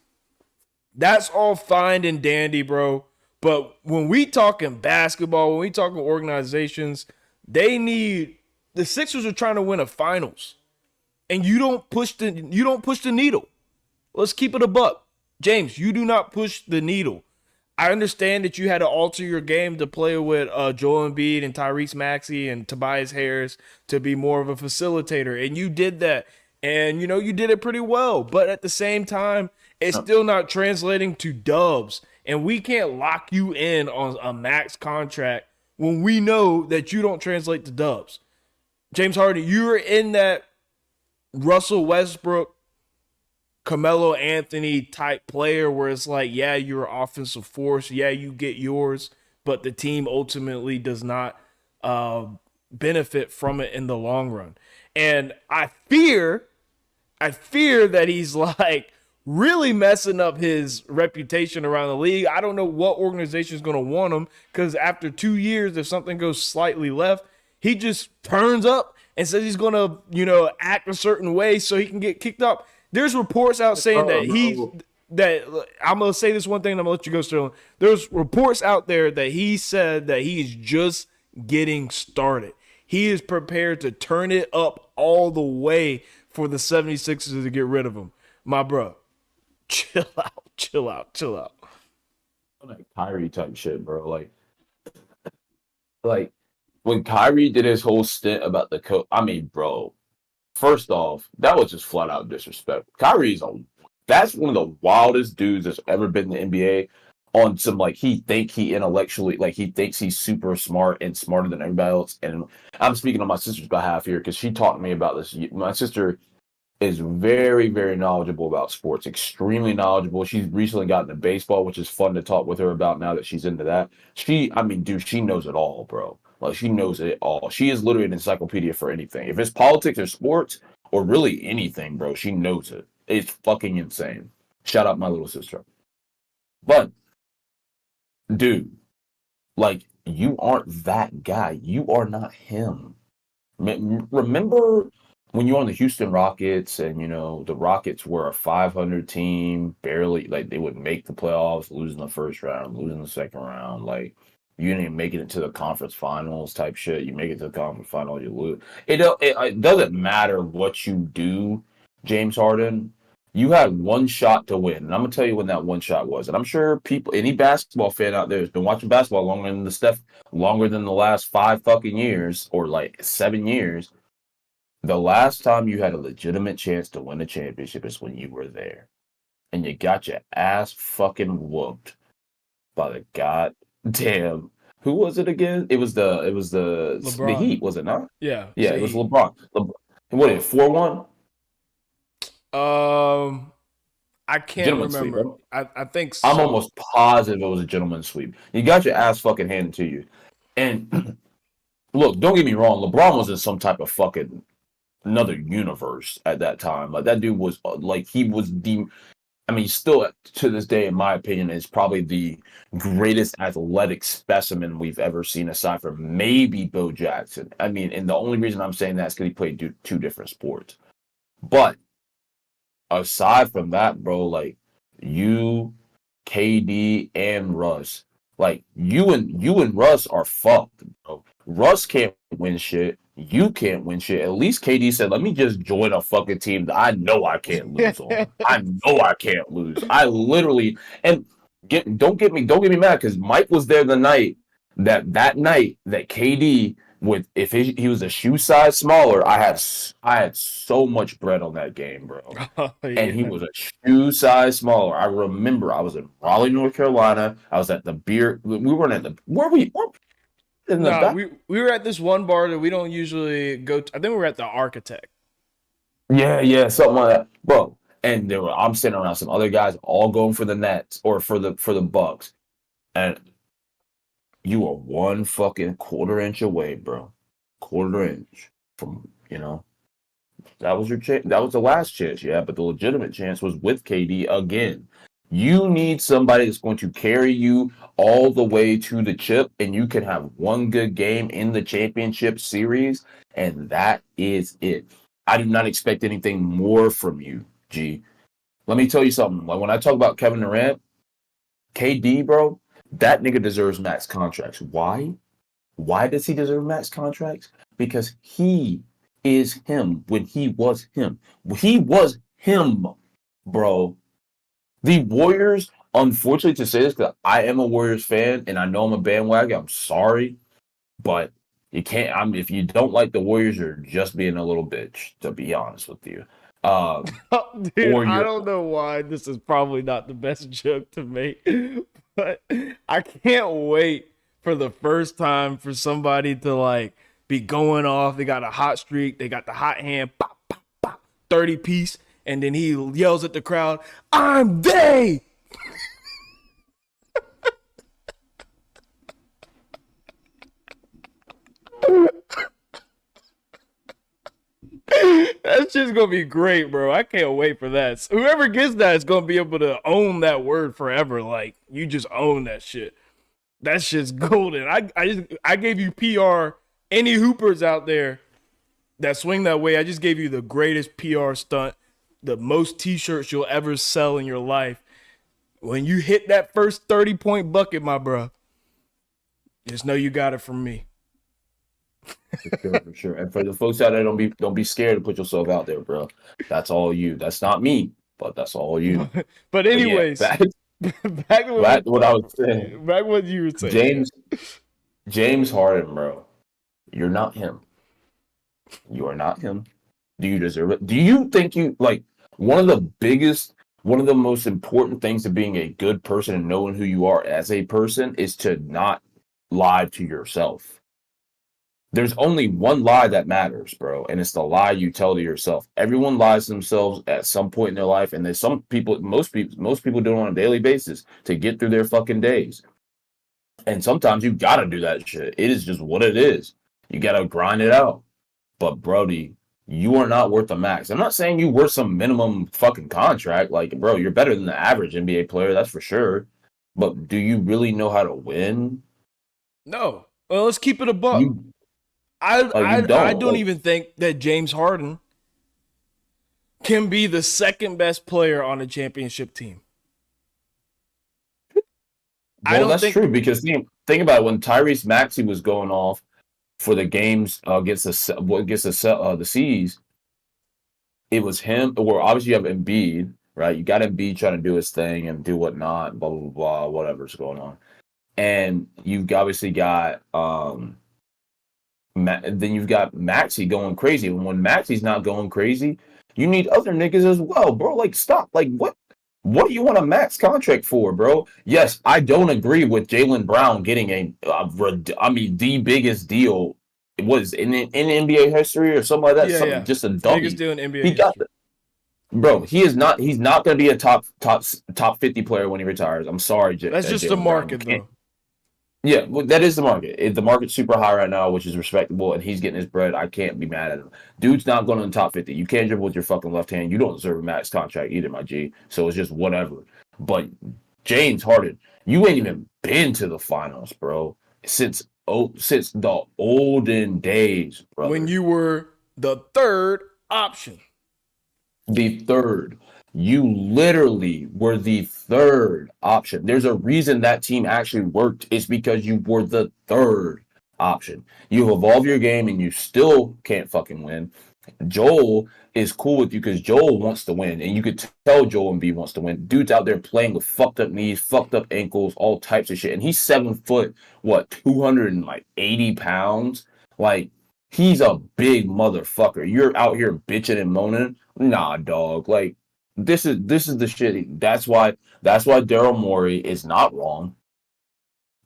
That's all fine and dandy, bro. But when we talking basketball, when we talking organizations, the Sixers are trying to win a finals. And you don't push the needle. Let's keep it a buck. James, you do not push the needle. I understand that you had to alter your game to play with Joel Embiid and Tyrese Maxey and Tobias Harris to be more of a facilitator, and you did that, and you did it pretty well. But at the same time, it's still not translating to dubs, and we can't lock you in on a max contract when we know that you don't translate to dubs. James Harden, you're in that Russell Westbrook, Carmelo Anthony type player where it's like, yeah, you're an offensive force. Yeah, you get yours, but the team ultimately does not uh, benefit from it in the long run. And I fear that he's like really messing up his reputation around the league. I don't know what organization is going to want him because after 2 years, if something goes slightly left, he just turns up and says he's going to, act a certain way so he can get kicked up. There's reports out saying that I'm going to say this one thing and I'm going to let you go, Sterling. There's reports out there that he said that he's just getting started. He is prepared to turn it up all the way for the 76ers to get rid of him. My bro, chill out, chill out, chill out. Like Kyrie type shit, bro. Like when Kyrie did his whole stint about the coach. I mean, bro. First off, that was just flat out disrespect. That's one of the wildest dudes that's ever been in the NBA. On some he intellectually he thinks he's super smart and smarter than everybody else. And I'm speaking on my sister's behalf here because she taught me about this. My sister is very, very knowledgeable about sports, extremely knowledgeable. She's recently gotten into baseball, which is fun to talk with her about now that she's into that. Dude, she knows it all, bro. Like, she knows it all. She is literally an encyclopedia for anything. If it's politics or sports or really anything, bro, she knows it. It's fucking insane. Shout out my little sister. But, dude, you aren't that guy. You are not him. Remember when you were on the Houston Rockets and, the Rockets were a 500 team, barely, they would make the playoffs, losing the first round, losing the second round, you didn't even make it into the conference finals type shit. You make it to the conference final, you lose. It doesn't matter what you do, James Harden. You had one shot to win. And I'm going to tell you when that one shot was. And I'm sure any basketball fan out there has been watching basketball longer than the last 5 fucking years or 7 years. The last time you had a legitimate chance to win a championship is when you were there. And you got your ass fucking whooped by the goddamn. Who was it again? It was the LeBron. Heat, was it not? Yeah. Yeah, it was LeBron. What is it, 4-1? I can't Gentleman's remember. sweep, right? I think so. I'm almost positive it was a gentleman's sweep. You got your ass fucking handed to you. And look, don't get me wrong, LeBron was in some type of fucking another universe at that time. That dude was he was still to this day, in my opinion, is probably the greatest athletic specimen we've ever seen, aside from maybe Bo Jackson. And the only reason I'm saying that is because he played 2 different sports. But aside from that, bro, you, KD, and Russ, you and Russ are fucked, bro. Russ can't win shit. You can't win shit. At least KD said, let me just join a fucking team that I know I can't lose on. I know I can't lose. I literally don't get me mad because Mike was there the night that KD if he was a shoe size smaller, I had so much bread on that game, bro. Oh, yeah. And he was a shoe size smaller. I remember I was in Raleigh, North Carolina. I was at the beer. We weren't at the we were at this one bar that we don't usually go to. I think we were at the Architect. Yeah, something like that. Bro, And I'm sitting around some other guys all going for the Nets or for the Bucks, and you are one fucking quarter inch away, bro. Quarter inch from that was your chance. That was the last chance, yeah. But the legitimate chance was with KD again. You need somebody that's going to carry you all the way to the chip, and you can have one good game in the championship series, and that is it. I do not expect anything more from you, G. Let me tell you something. Like when I talk about Kevin Durant, KD, bro, that nigga deserves max contracts. Why? Why does he deserve max contracts? Because he is him when he was him. He was him, bro. The Warriors, unfortunately to say this, because I am a Warriors fan and I know I'm a bandwagon, I'm sorry, but you can't. If you don't like the Warriors, you're just being a little bitch, to be honest with you. Dude, Or I you're don't know why this is probably not the best joke to make, but I can't wait for the first time for somebody to like be going off. They got a hot streak, they got the hot hand, pop, pop, pop, 30 piece, and then he yells at the crowd, "I'm they." That's just gonna be great, bro. I can't wait for that. Whoever gets that is gonna be able to own that word forever. Like you just own that shit. That shit's golden. I gave you PR. Any hoopers out there that swing that way, I just gave you the greatest PR stunt, the most t-shirts you'll ever sell in your life. When you hit that first 30-point bucket, my bro, just know you got it from me. for sure. And for the folks out there, don't be scared to put yourself out there, bro. That's all you. That's not me, but that's all you. But anyways, But yeah, back back to what I was saying. Back what you were saying. James Harden, bro. You're not him. You are not him. Do you deserve it? Do you think you like one of the most important things to being a good person and knowing who you are as a person is to not lie to yourself. There's only one lie that matters, bro, and it's the lie you tell to yourself. Everyone lies to themselves at some point in their life, and there's most people do it on a daily basis to get through their fucking days. And sometimes you gotta do that shit. It is just what it is. You gotta grind it out. But Brody, you are not worth the max. I'm not saying you worth some minimum fucking contract. Like, bro, you're better than the average NBA player, that's for sure. But do you really know how to win? No. Well, let's keep it a buck. You I don't Like, even think that James Harden can be the second best player on a championship team. well, that's true because think about it. When Tyrese Maxey was going off for the games against the C's, it was him. Or obviously you have Embiid, right? You got Embiid trying to do his thing and do whatnot, blah blah blah, whatever's going on, and you've obviously got then you've got Maxey going crazy. And when Maxey's not going crazy, you need other niggas as well, bro. Like, stop. Like, what? What do you want a max contract for, bro? Yes, I don't agree with Jaylen Brown getting the biggest deal. It was in NBA history or something like that. Yeah. Just a dummy. Biggest deal in NBA He got history. Bro, he is not. He's not going to be a top 50 player when he retires. I'm sorry, That's just the Jaylen market, Brown. though. Yeah, well, that is the market. The market's super high right now, which is respectable, and he's getting his bread. I can't be mad at him. Dude's not going to the top 50. You can't dribble with your fucking left hand. You don't deserve a max contract either, my G. So it's just whatever. But James Harden, you ain't even been to the finals, bro, since the olden days, brother. When you were the third option. The third. You literally were the third option. There's a reason that team actually worked. It's because you were the third option. You evolve your game and you still can't fucking win. Joel is cool with you because Joel wants to win. And you could tell Joel Embiid wants to win. Dude's out there playing with fucked up knees, fucked up ankles, all types of shit. And he's 7 foot, 280 pounds? Like, he's a big motherfucker. You're out here bitching and moaning. Nah, dog. Like, this is the shit. That's why Daryl Morey is not wrong.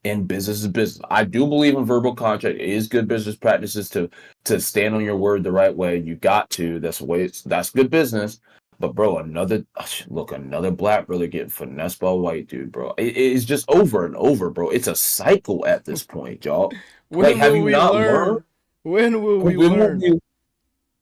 And business is business. I do believe in verbal contract. It is good business practices to stand on your word the right way. You got to. That's good business. But bro, another black brother getting finessed by a white dude, bro. It's just over and over, bro. It's a cycle at this point, y'all. Like, When have will you we not learned? learn? When will we When will learn? we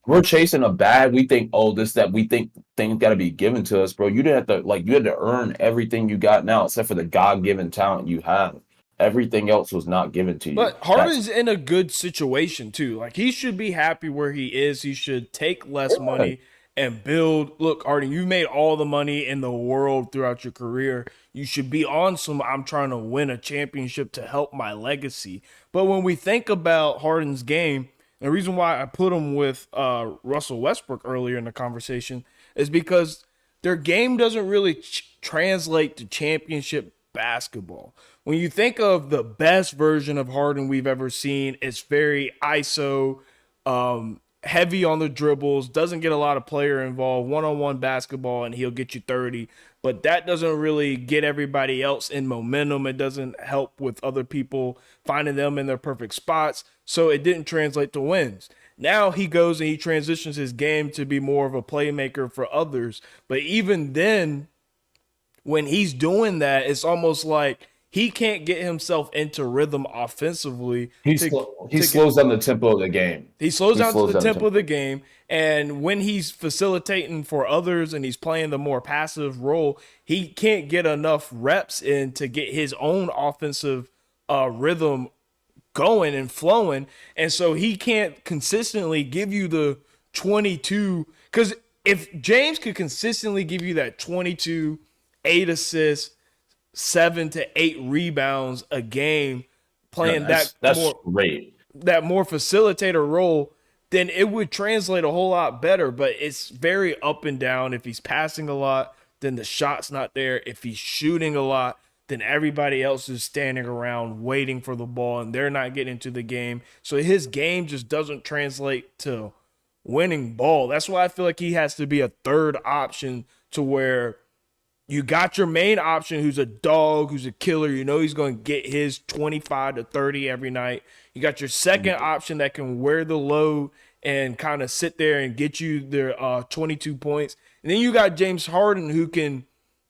we're chasing a bag. We think, oh, this, that. We think things got to be given to us, bro. You didn't have to, like, you had to earn everything you got now, except for the God given talent you have. Everything else was not given to you. But That's Harden's in a good situation too. Like he should be happy where he is. He should take less yeah. money and build. Look, Harden, you made all the money in the world throughout your career. You should be on some I'm trying to win a championship to help my legacy. But when we think about Harden's game, the reason why I put him with Russell Westbrook earlier in the conversation is because their game doesn't really translate to championship basketball. When you think of the best version of Harden we've ever seen, it's very ISO, heavy on the dribbles, doesn't get a lot of player involved, one-on-one basketball, and he'll get you 30. But that doesn't really get everybody else in momentum. It doesn't help with other people finding them in their perfect spots. So it didn't translate to wins. Now he goes and he transitions his game to be more of a playmaker for others. But even then, when he's doing that, it's almost like he can't get himself into rhythm offensively He to get slows down the tempo of the game. he slows He down to slows the down the tempo of the tempo. game, and when he's facilitating for others and he's playing the more passive role, he can't get enough reps in to get his own offensive rhythm going and flowing, and so he can't consistently give you the 22. Because if James could consistently give you that 22, 8 assists, 7 to 8 rebounds a game, No, playing that that's more great. facilitator role, then it would translate a whole lot better. But it's very up and down. If he's passing a lot, then the shot's not there. If he's shooting a lot, then everybody else is standing around waiting for the ball and they're not getting into the game. So his game just doesn't translate to winning ball. That's why I feel like he has to be a third option to where you got your main option who's a dog, who's a killer. You know he's going to get his 25 to 30 every night. You got your second option that can wear the load and kind of sit there and get you their 22 points. And then you got James Harden who could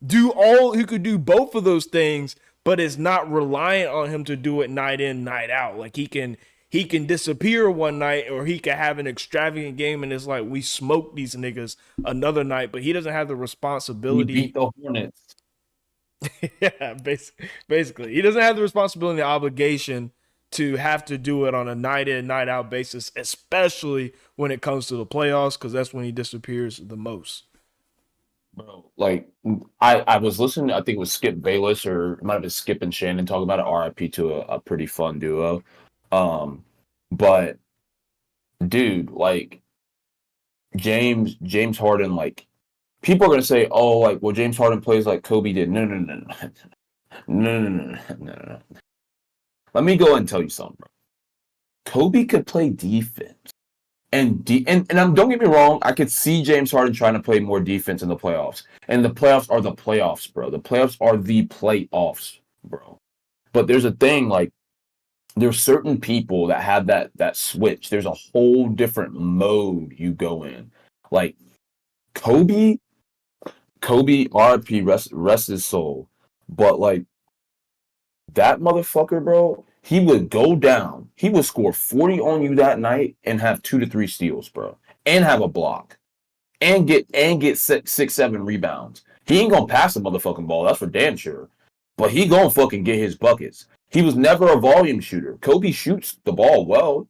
do both of those things, but is not reliant on him to do it night in, night out. Like he can disappear one night or he can have an extravagant game and it's like we smoked these niggas another night, but he doesn't have the We beat responsibility. the Hornets. Yeah, basically. He doesn't have the responsibility and the obligation to have to do it on a night in, night out basis, especially when it comes to the playoffs, because that's when he disappears the most. Bro, like I was listening, I think it was Skip Bayless or it might have been Skip and Shannon talking about it, RIP to a pretty fun duo. Um, but dude, like James Harden, like people are gonna say, oh, like well, James Harden plays like Kobe did. No, no, no, no, no, no, no, no, no, no. Let me go ahead and tell you something, bro. Kobe could play defense. Don't get me wrong, I could see James Harden trying to play more defense in the playoffs. And the playoffs are the playoffs, bro. The playoffs are the playoffs, bro. But there's a thing, like there's certain people that have that switch. There's a whole different mode you go in. Like Kobe, RIP, rest his soul. But like that motherfucker, bro, he would go down. He would score 40 on you that night and have 2 to 3 steals, bro. And have a block. And get 6, 7 rebounds. He ain't gonna pass the motherfucking ball, that's for damn sure. But he gonna fucking get his buckets. He was never a volume shooter. Kobe shoots the ball well.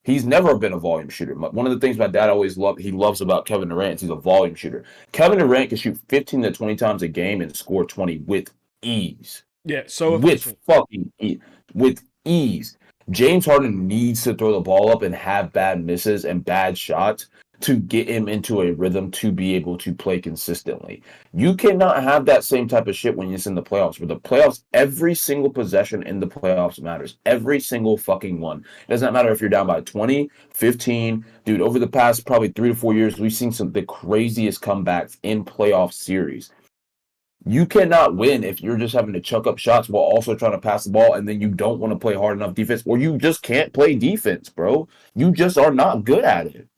He's never been a volume shooter. One of the things my dad always loves about Kevin Durant is he's a volume shooter. Kevin Durant can shoot 15 to 20 times a game and score 20 with ease. Yeah, so With efficient. fucking with ease. James Harden needs to throw the ball up and have bad misses and bad shots to get him into a rhythm to be able to play consistently. You cannot have that same type of shit when it's in the playoffs. With the playoffs, every single possession in the playoffs matters. Every single fucking one. It doesn't matter if you're down by 20, 15. Dude, over the past probably 3 to 4 years, we've seen some of the craziest comebacks in playoff series. You cannot win if you're just having to chuck up shots while also trying to pass the ball and then you don't want to play hard enough defense or you just can't play defense, bro. You just are not good at it.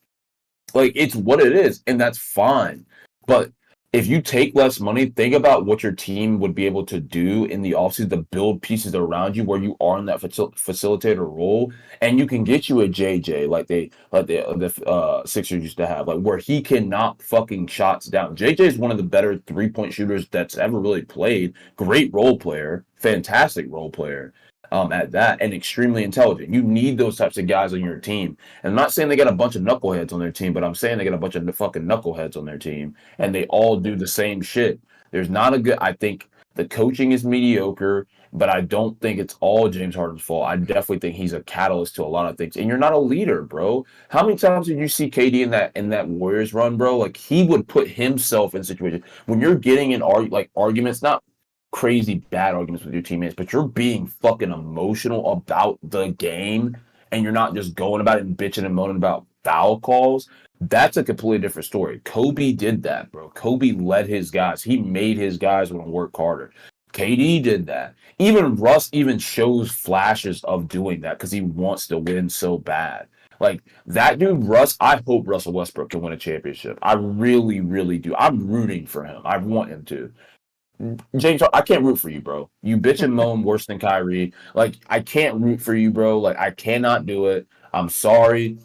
Like, it's what it is, and that's fine. But if you take less money, think about what your team would be able to do in the offseason to build pieces around you where you are in that facilitator role, and you can get you a JJ like the Sixers used to have, like where he can knock fucking shots down. JJ is one of the better 3-point shooters that's ever really played. Great role player, fantastic role player. At that, and extremely intelligent. You need those types of guys on your team. And I'm not saying they got a bunch of knuckleheads on their team, but I'm saying they got a bunch of fucking knuckleheads on their team and they all do the same shit. There's not a good. I think the coaching is mediocre, but I don't think it's all James Harden's fault. I definitely think he's a catalyst to a lot of things. And you're not a leader, bro. How many times did you see KD in that Warriors run, bro? Like he would put himself in situations when you're getting in arguments, not crazy bad arguments with your teammates, but you're being fucking emotional about the game and you're not just going about it and bitching and moaning about foul calls. That's a completely different story. Kobe did that, bro. Kobe led his guys. He made his guys want to work harder. KD did that. Even Russ even shows flashes of doing that because he wants to win so bad. Like that dude, Russ, I hope Russell Westbrook can win a championship. I really, really do. I'm rooting for him. I want him to. James, I can't root for you, bro. You bitch and moan worse than Kyrie. Like, I can't root for you, bro. Like, I cannot do it. I'm sorry.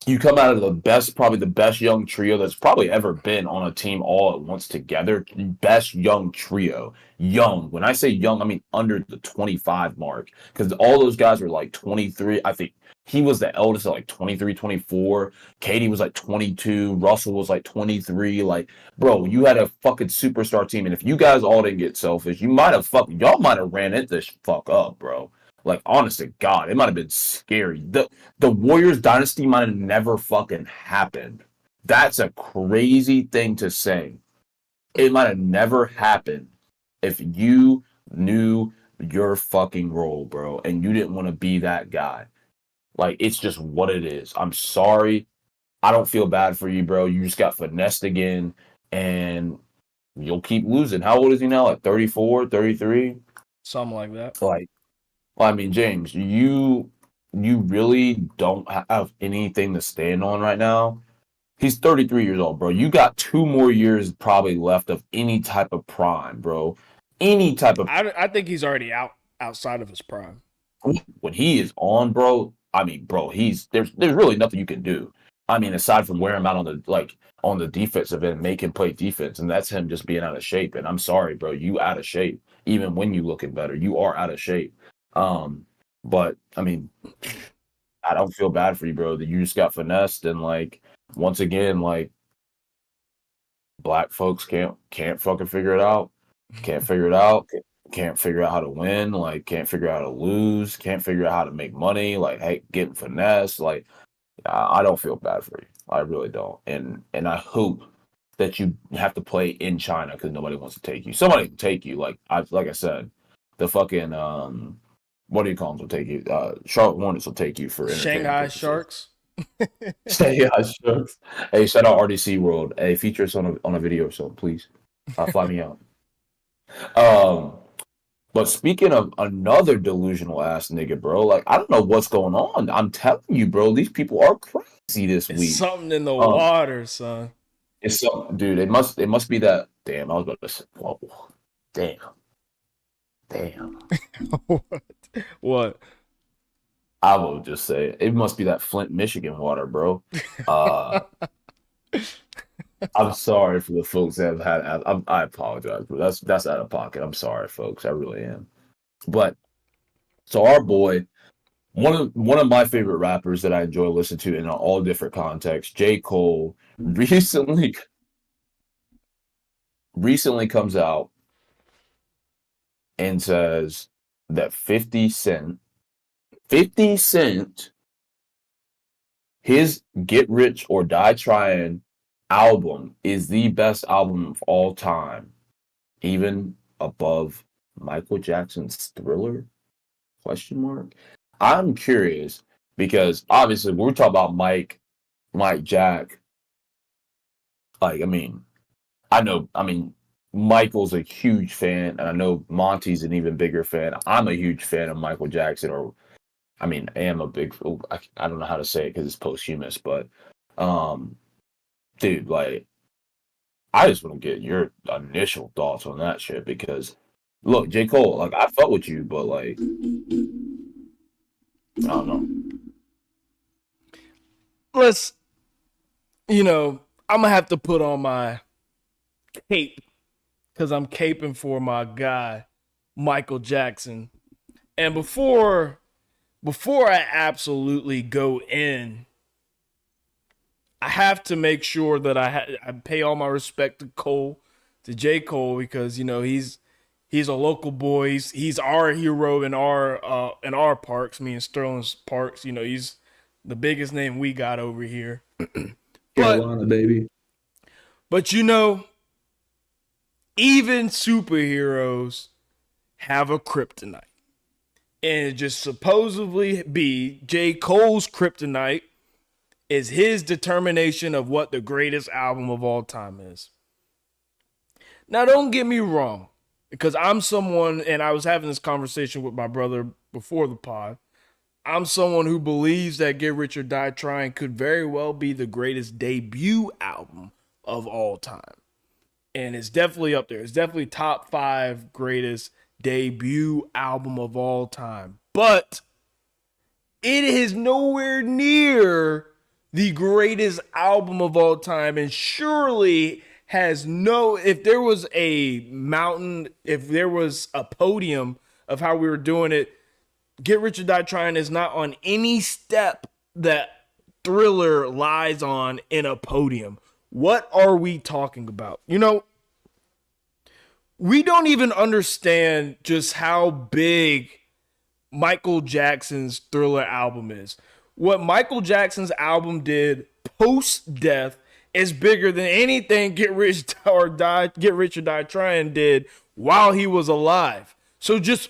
You come out of probably the best young trio that's probably ever been on a team all at once together. Best young trio. Young. When I say young, I mean under the 25 mark. Because all those guys were like 23. I think he was the eldest at like 23, 24. Katie was like 22. Russell was like 23. Like, bro, you had a fucking superstar team. And if you guys all didn't get selfish, y'all might have ran it this fuck up, bro. Like, honest to God, it might have been scary. The Warriors dynasty might have never fucking happened. That's a crazy thing to say. It might have never happened if you knew your fucking role, bro, and you didn't want to be that guy. Like, it's just what it is. I'm sorry. I don't feel bad for you, bro. You just got finessed again, and you'll keep losing. How old is he now? Like 34, 33? Something like that. Like, well, I mean, James, you really don't have anything to stand on right now. He's 33 years old, bro. You got 2 more years probably left of any type of prime, bro. Any type of I think he's already outside of his prime. when he is on, bro. I mean, bro, there's really nothing you can do. I mean, aside from wear him out on the defensive end, make him play defense, and that's him just being out of shape. And I'm sorry, bro, you out of shape. Even when you looking better, you are out of shape. But I mean, I don't feel bad for you, bro. That you just got finessed, and like once again, like black folks can't fucking figure it out. Can't figure it out. Can't figure out how to win. Like can't figure out how to lose. Can't figure out how to make money. Like hey, getting finessed. Like I don't feel bad for you. I really don't. And I hope that you have to play in China because nobody wants to take you. Somebody can take you. Like I said, the fucking what do you call them? Will take you. Charlotte Hornets will take you for entertainment Shanghai purposes. Sharks. Yeah, sure. Hey, shout out RDC World. Hey, feature us on a video or something, please. Fly me out. Um, but speaking of another delusional ass nigga, bro, like I don't know what's going on. I'm telling you, bro, these people are crazy this It's week. something in the Um, water, son. it's something, dude. It must be that. Damn, I was about to say. Whoa, damn. What? What? I will just say it must be that Flint, Michigan water, bro. Uh, I'm sorry for the folks that have had. I apologize, bro. That's out of pocket. I'm sorry, folks. I really am. But so our boy, one of my favorite rappers that I enjoy listening to in all different contexts, J. Cole, recently comes out and says that 50 Cent, his Get Rich or Die Trying album is the best album of all time, even above Michael Jackson's Thriller? Question mark. I'm curious because obviously we're talking about Mike Jack. Like, I mean, Michael's a huge fan, and I know Monty's an even bigger fan. I'm a huge fan of Michael Jackson, or I mean, I am a big. I don't know how to say it because it's posthumous, but, dude, like, I just want to get your initial thoughts on that shit because, look, J. Cole, like I fuck with you, but like I don't know. Let's, you know, I'm gonna have to put on my cape because I'm caping for my guy, Michael Jackson. And before I absolutely go in, I have to make sure that I pay all my respect to Cole, to J. Cole, because he's a local boy. He's our hero in our parks, me and Sterling's parks. You know, he's the biggest name we got over here. But Carolina, baby. but you know, even superheroes have a kryptonite. And it just supposedly be J. Cole's kryptonite is his determination of what the greatest album of all time is. Now, don't get me wrong, because I'm someone, and I was having this conversation with my brother before the pod. I'm someone who believes that Get Rich or Die Trying could very well be the greatest debut album of all time. And it's definitely up there. It's definitely top 5 greatest debut album of all time. But it is nowhere near the greatest album of all time, and surely has no, if there was a mountain, if there was a podium of how we were doing it, Get Rich or Die Trying is not on any step that Thriller lies on in a podium. What are we talking about? You know, we don't even understand just how big Michael Jackson's Thriller album is. What Michael Jackson's album did post death is bigger than anything Get Rich or Die Trying did while he was alive. So just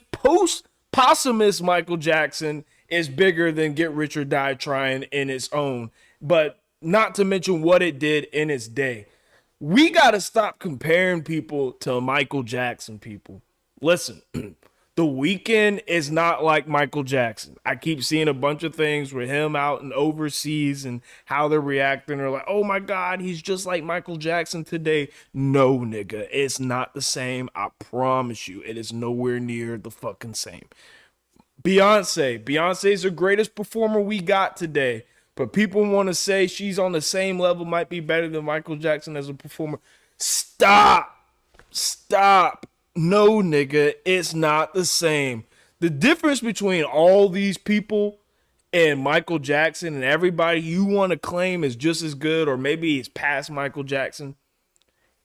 posthumous Michael Jackson is bigger than Get Rich or Die Trying in its own. But not to mention what it did in its day. We got to stop comparing people to Michael Jackson, people. Listen, The Weeknd is not like Michael Jackson. I keep seeing a bunch of things with him out and overseas and how they're reacting. They're like, oh my God, he's just like Michael Jackson today. No, nigga, it's not the same. I promise you, it is nowhere near the fucking same. Beyonce's the greatest performer we got today. But people want to say she's on the same level, might be better than Michael Jackson as a performer. Stop. No, nigga, it's not the same. The difference between all these people and Michael Jackson and everybody you want to claim is just as good or maybe it's past Michael Jackson,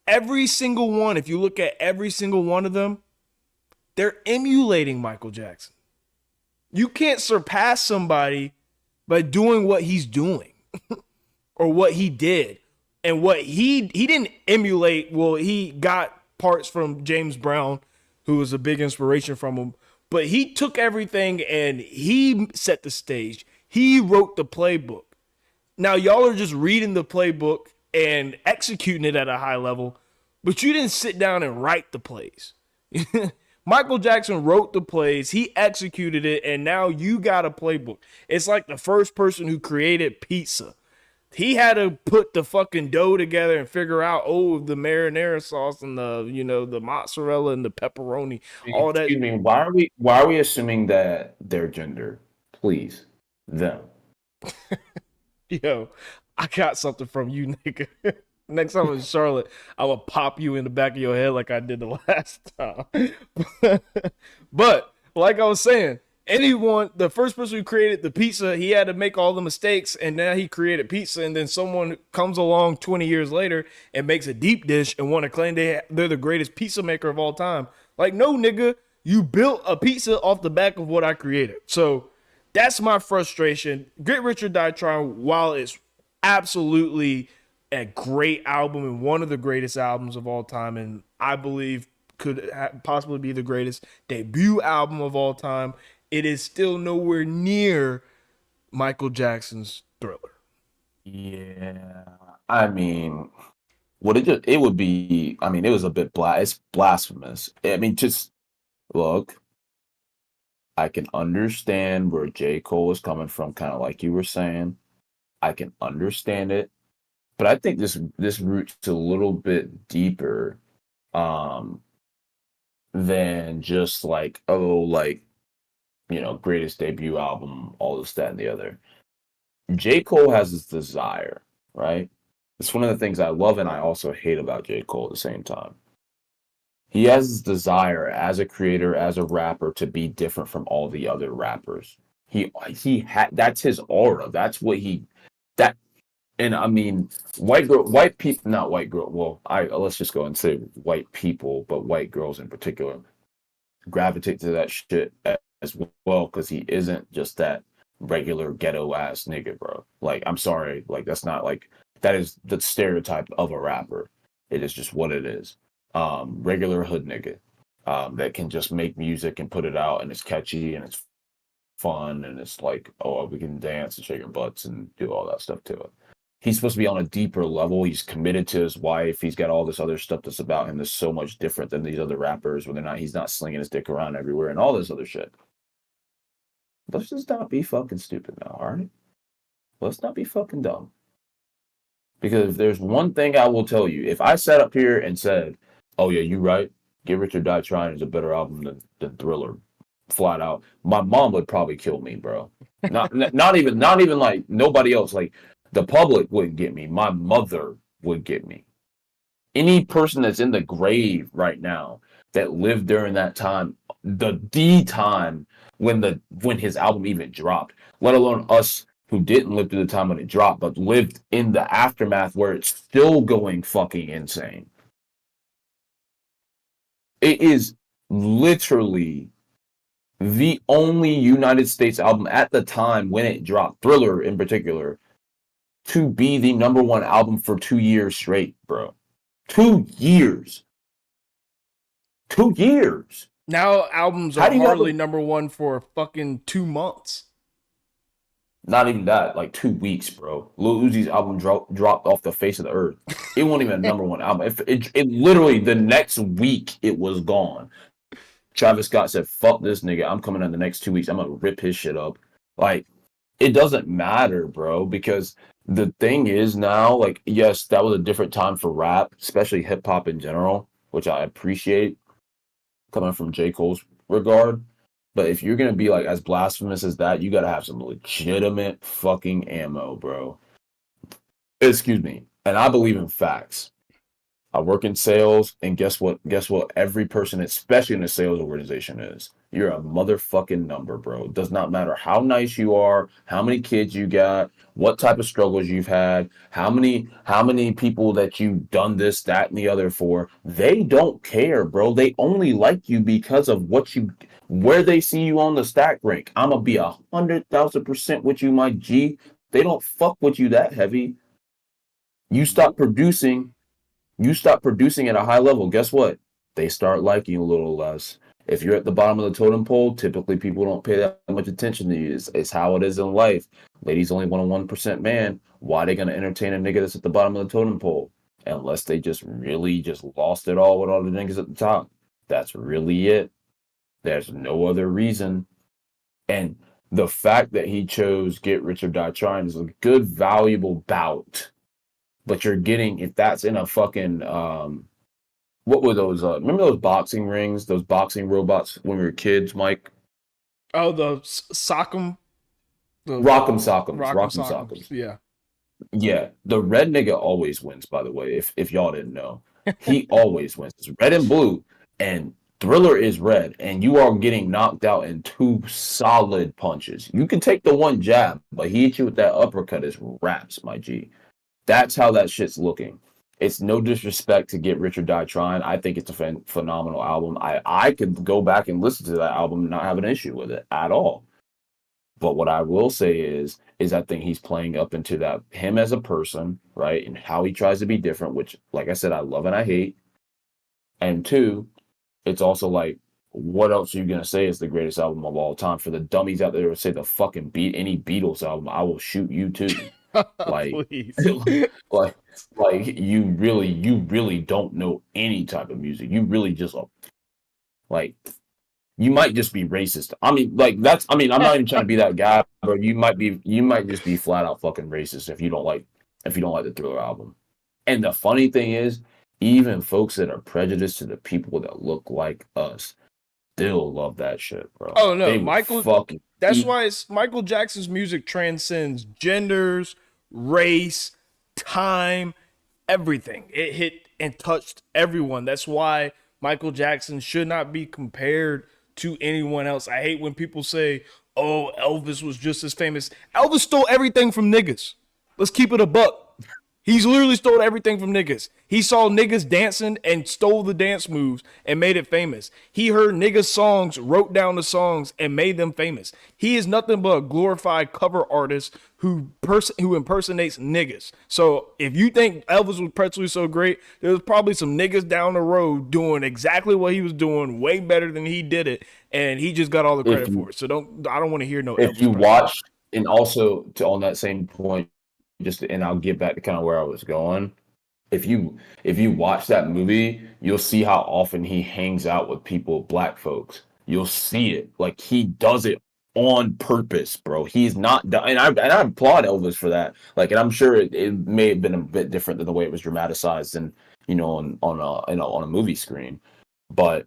every single one, if you look at every single one of them, they're emulating Michael Jackson. You can't surpass somebody by doing what he's doing or what he did. And what he didn't emulate, well, he got parts from James Brown, who was a big inspiration from him, but he took everything and he set the stage. He wrote the playbook. Now, y'all are just reading the playbook and executing it at a high level, but you didn't sit down and write the plays. Michael Jackson wrote the plays, he executed it, and now you got a playbook. It's like the first person who created pizza. He had to put the fucking dough together and figure out, oh, the marinara sauce and the mozzarella and the pepperoni, all that. Excuse me, why are we assuming that their gender? Please. Them. Yo, I got something from you, nigga. Next time I'm in Charlotte, I will pop you in the back of your head like I did the last time. But like I was saying, the first person who created the pizza, he had to make all the mistakes, and now he created pizza, and then someone comes along 20 years later and makes a deep dish and want to claim they're the greatest pizza maker of all time. Like, no, nigga, you built a pizza off the back of what I created. So that's my frustration. Get Rich or Die Trying, while it's absolutely a great album and one of the greatest albums of all time, and I believe could possibly be the greatest debut album of all time, it is still nowhere near Michael Jackson's Thriller. Yeah. I mean, it would be, I mean, it was a bit it's blasphemous. I mean, just look, I can understand where J. Cole is coming from, kind of like you were saying. I can understand it. but I think this roots a little bit deeper um than just like, oh, like, greatest debut album, all this, that, and the other. J. Cole has this desire, right? It's one of the things I love and I also hate about J. Cole at the same time. He has this desire as a creator, as a rapper, to be different from all the other rappers. He had that's his aura. That's what he that and I mean white people, not white girl. Well, I let's just go and say white people, but white girls in particular gravitate to that shit as well because he isn't just that regular ghetto ass nigga, bro. Like, I'm sorry, like that's not like that is the stereotype of a rapper. It is just what it is. Regular hood nigga that can just make music and put it out and it's catchy and it's fun and it's like, oh, we can dance and shake our butts and do all that stuff to it. He's supposed to be on a deeper level. He's committed to his wife. He's got all this other stuff that's about him that's so much different than these other rappers where he's not slinging his dick around everywhere and all this other shit. Let's just not be fucking stupid now, all right? Let's not be fucking dumb. Because if there's one thing I will tell you, if I sat up here and said, oh yeah, you right, Get Rich or Die Trying is a better album than Thriller, flat out, my mom would probably kill me, bro. Not even like nobody else. Like, the public wouldn't get me. My mother would get me. Any person that's in the grave right now that lived during that time, the time when his album even dropped, let alone us who didn't live through the time when it dropped, but lived in the aftermath where it's still going fucking insane. It is literally the only United States album at the time when it dropped, Thriller in particular, to be the number one album for 2 years straight, bro. 2 years. 2 years. Now albums are hardly number one for fucking 2 months. Not even that, like 2 weeks, bro. Lil Uzi's album dropped off the face of the earth. It wasn't even a number one album. It literally, the next week, it was gone. Travis Scott said, fuck this nigga. I'm coming in the next 2 weeks. I'm going to rip his shit up. Like, it doesn't matter, bro, because the thing is now, like, yes, that was a different time for rap, especially hip hop in general, which I appreciate coming from J. Cole's regard. But if you're going to be like as blasphemous as that, you got to have some legitimate fucking ammo, bro. Excuse me. And I believe in facts. I work in sales, and guess what? Guess what? Every person, especially in a sales organization, is. You're a motherfucking number, bro. It does not matter how nice you are, how many kids you got, what type of struggles you've had, how many people that you've done this, that, and the other for. They don't care, bro. They only like you because of where they see you on the stack rank. I'm gonna be 100,000% with you, my G. They don't fuck with you that heavy. You stop producing at a high level, guess what? They start liking you a little less. If you're at the bottom of the totem pole, typically people don't pay that much attention to you. It's how it is in life. Ladies only want a 1% man. Why are they going to entertain a nigga that's at the bottom of the totem pole? Unless they just really just lost it all with all the niggas at the top. That's really it. There's no other reason. And the fact that he chose Get Rich or Die Trying is a good, valuable bout. But you're getting, if that's in a fucking, what were those? Remember those boxing rings, those boxing robots when we were kids, Mike? Oh, the sock'em, Rock'em Sock'ems. Yeah. Yeah, the red nigga always wins. By the way, if y'all didn't know, he always wins. It's red and blue, and Thriller is red, and you are getting knocked out in 2 solid punches. You can take the one jab, but he hit you with that uppercut is raps, my G. That's how that shit's looking. It's no disrespect to Get Rich or Die Trying. I think it's a phenomenal album. I could go back and listen to that album and not have an issue with it at all. But what I will say is I think he's playing up into that, him as a person, right? And how he tries to be different, which, like I said, I love and I hate. And 2, it's also like, what else are you going to say is the greatest album of all time? For the dummies out there who say the fucking any Beatles album, I will shoot you too. Like, like you really don't know any type of music. You really just like, you might just be racist. I mean, like I'm not even trying to be that guy, but you might just be flat out fucking racist if you don't like if you don't like the Thriller album. And the funny thing is, even folks that are prejudiced to the people that look like us still love that shit, bro. Oh no, They will Michael. fucking That's eat. why it's Michael Jackson's music transcends genders, race, time, everything. It hit and touched everyone. That's why Michael Jackson should not be compared to anyone else. I hate when people say, "Oh, Elvis was just as famous." Elvis stole everything from niggas. Let's keep it a buck. He's literally stole everything from niggas. He saw niggas dancing and stole the dance moves and made it famous. He heard niggas' songs, wrote down the songs, and made them famous. He is nothing but a glorified cover artist who impersonates niggas. So if you think Elvis was personally so great, there's probably some niggas down the road doing exactly what he was doing, way better than he did it, and he just got all the If credit for it. So I don't want to hear no if Elvis you person. watch, and also to on that same point, and I'll get back to kind of where I was going. If you watch that movie, you'll see how often he hangs out with people, black folks. You'll see it. Like he does it on purpose, bro. He's not done, and I applaud Elvis for that. Like, and I'm sure it may have been a bit different than the way it was dramatized and on a movie screen. But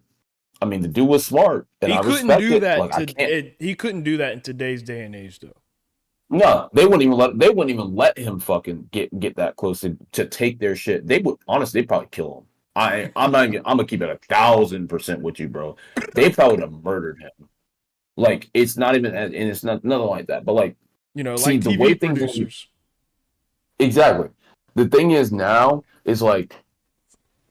I mean, the dude was smart, and He I couldn't respect do it. that Like I can't. he couldn't do that in today's day and age though. No, they wouldn't even let him fucking get that close to take their shit. They would honestly, they'd probably kill him. I'm not even, I'm gonna keep it 1,000% with you, bro. They probably would have murdered him. Like it's not even, and it's not nothing like that. But like, see Like the way TV things are, producers. exactly. The thing is now is like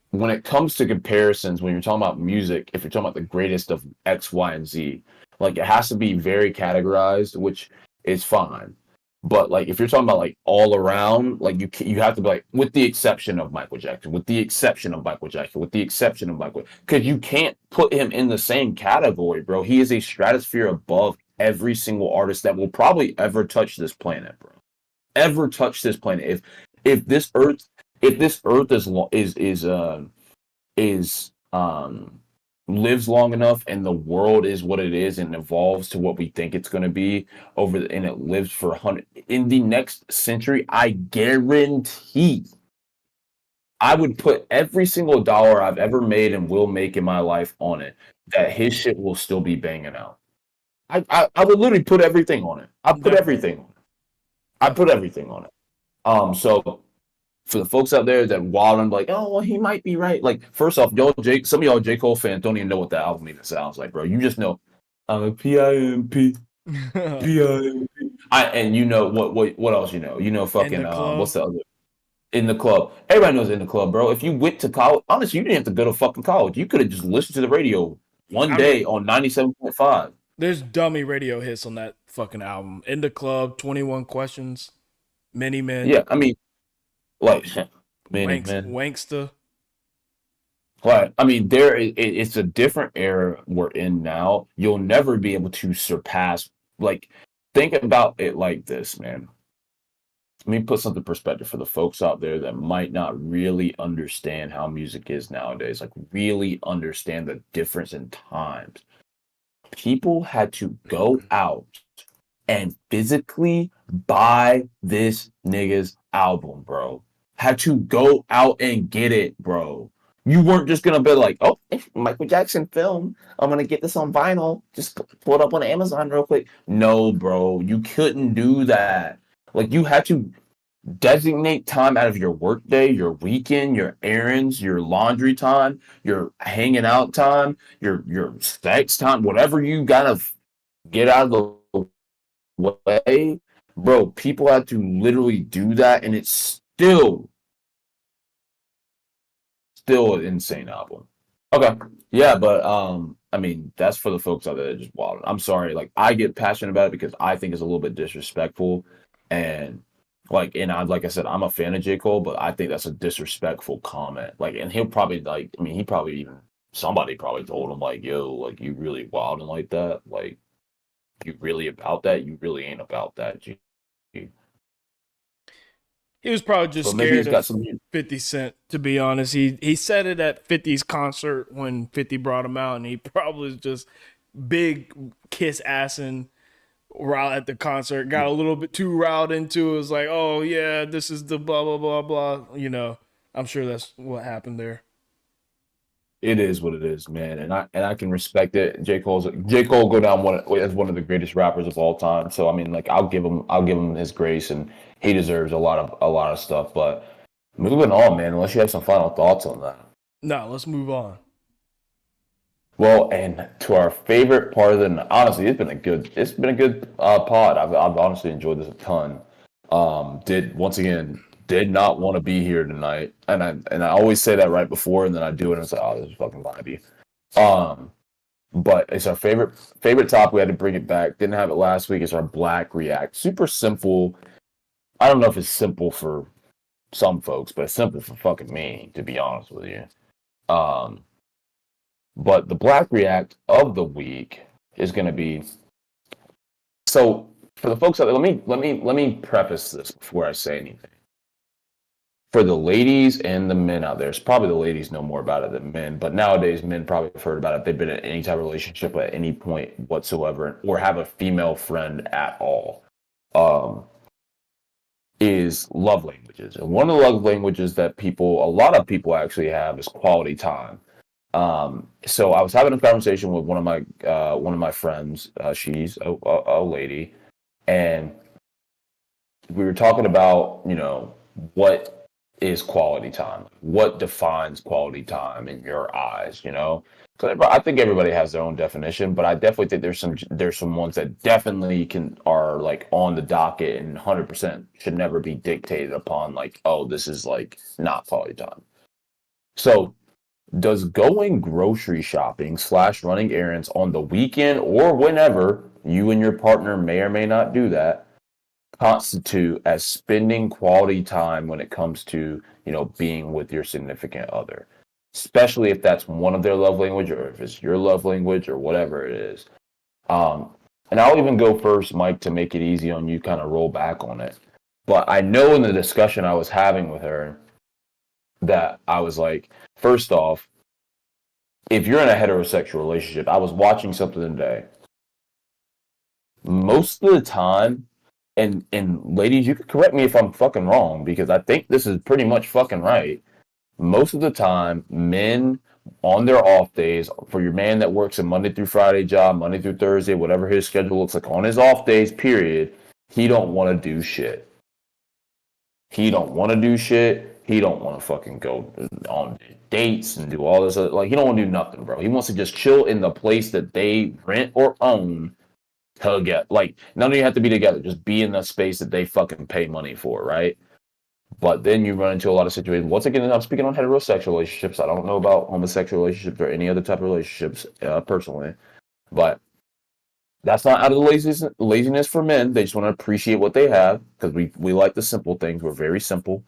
when it comes to comparisons, when you're talking about music, if you're talking about the greatest of X, Y, and Z, like it has to be very categorized, which is fine. But like if you're talking about like all around, like you have to be like with the exception of Michael Jackson, with the exception of Michael Jackson, with the exception of Michael, because you can't put him in the same category, bro. He is a stratosphere above every single artist that will probably ever touch this planet, bro. Ever touch this planet. If this earth if this earth is lives long enough and the world is what it is and evolves to what we think it's going to be and it lives for 100 in the next century, I guarantee I would put every single dollar I've ever made and will make in my life on it, that his shit will still be banging out. I would literally put everything on it. I put Definitely. everything on it. I put everything on it. So for the folks out there that wild and like, oh, well, he might be right. Like, first off, some of y'all J. Cole fans don't even know what the album even sounds like, bro. You just know I'm a PIMP, PIMP. And you know what else you know? You know In fucking the club. what's the other in the club? Everybody knows in the club, bro. If you went to college, honestly, you didn't have to go to fucking college. You could have just listened to the radio one I mean, day on 97.5. there's dummy radio hits on that fucking album. In the club, 21 questions, Many Men, Yeah, I mean, like many men. Wanksta. But I mean, it's a different era we're in now. You'll never be able to surpass. Like, think about it like this, man. Let me put something in perspective for the folks out there that might not really understand how music is nowadays. Like, really understand the difference in times. People had to go out and physically buy this nigga's album, bro. Had to go out and get it, bro. You weren't just gonna be like, oh, Michael Jackson film. I'm gonna get this on vinyl. Just pull it up on Amazon real quick. No, bro, you couldn't do that. Like you had to designate time out of your workday, your weekend, your errands, your laundry time, your hanging out time, your sex time, whatever you gotta get out of the way, bro. People had to literally do that, and it's still an insane album. Okay, yeah, but I mean, that's for the folks out there that just wild. I'm sorry, like I get passionate about it because I think it's a little bit disrespectful, and like I said, I'm a fan of J. Cole, but I think that's a disrespectful comment. Like, and he'll probably like, I mean, he probably even somebody probably told him like, yo, like you really wild and like that, like you really about that, you really ain't about that, G. He was probably just But maybe scared he's got of some. 50 Cent, to be honest. He said it at 50's concert when 50 brought him out, and he probably was just big kiss assing riled at the concert, got a little bit too riled into it. Was like, oh yeah, this is the blah blah blah blah. I'm sure that's what happened there. It is what it is, man, and I can respect it. J. Cole go down as one of the greatest rappers of all time. So I mean, like I'll give him his grace, and he deserves a lot of stuff. But moving on, man. Unless you have some final thoughts on that. No, let's move on. Well, and to our favorite part of the honestly, it's been a good pod. I've honestly enjoyed this a ton. Did not want to be here tonight, and I always say that right before, and then I do it, and it's like, oh, this is fucking vibey. Um, but it's our favorite topic. We had to bring it back. Didn't have it last week. It's our Black React. Super simple. I don't know if it's simple for some folks, but it's simple for fucking me, to be honest with you. Um, but the Black React of the week is going to be so for the folks out there. Let me preface this before I say anything. For the ladies and the men out there, it's probably the ladies know more about it than men, but nowadays men probably have heard about it if they've been in any type of relationship at any point whatsoever or have a female friend at all. Um, is love languages. And one of the love languages that a lot of people actually have is quality time. So I was having a conversation with one of my friends. She's a lady, and we were talking about, what is quality time? What defines quality time in your eyes? So I think everybody has their own definition, but I definitely think there's some ones that definitely are like on the docket and 100% should never be dictated upon. Like, oh, this is like not quality time. So does going grocery shopping / running errands on the weekend or whenever you and your partner may or may not do that constitute as spending quality time when it comes to, being with your significant other, especially if that's one of their love language or if it's your love language or whatever it is. Um, and I'll even go first, Mike, to make it easy on you, kind of roll back on it. But I know in the discussion I was having with her that I was like, first off, if you're in a heterosexual relationship, I was watching something today. Most of the time, and ladies, you could correct me if I'm fucking wrong because I think this is pretty much fucking right. Most of the time, men on their off days, for your man that works a Monday through Friday job, Monday through Thursday, whatever his schedule looks like, on his off days, period, he don't want to do shit. He don't want to do shit. He don't want to fucking go on dates and do all this. Like, he don't want to do nothing, bro. He wants to just chill in the place that they rent or own. Like, none of you have to be together. Just be in the space that they fucking pay money for, right? But then you run into a lot of situations. Once again, I'm speaking on heterosexual relationships. I don't know about homosexual relationships or any other type of relationships personally. But that's not out of the laziness for men. They just want to appreciate what they have because we like the simple things. We're very simple.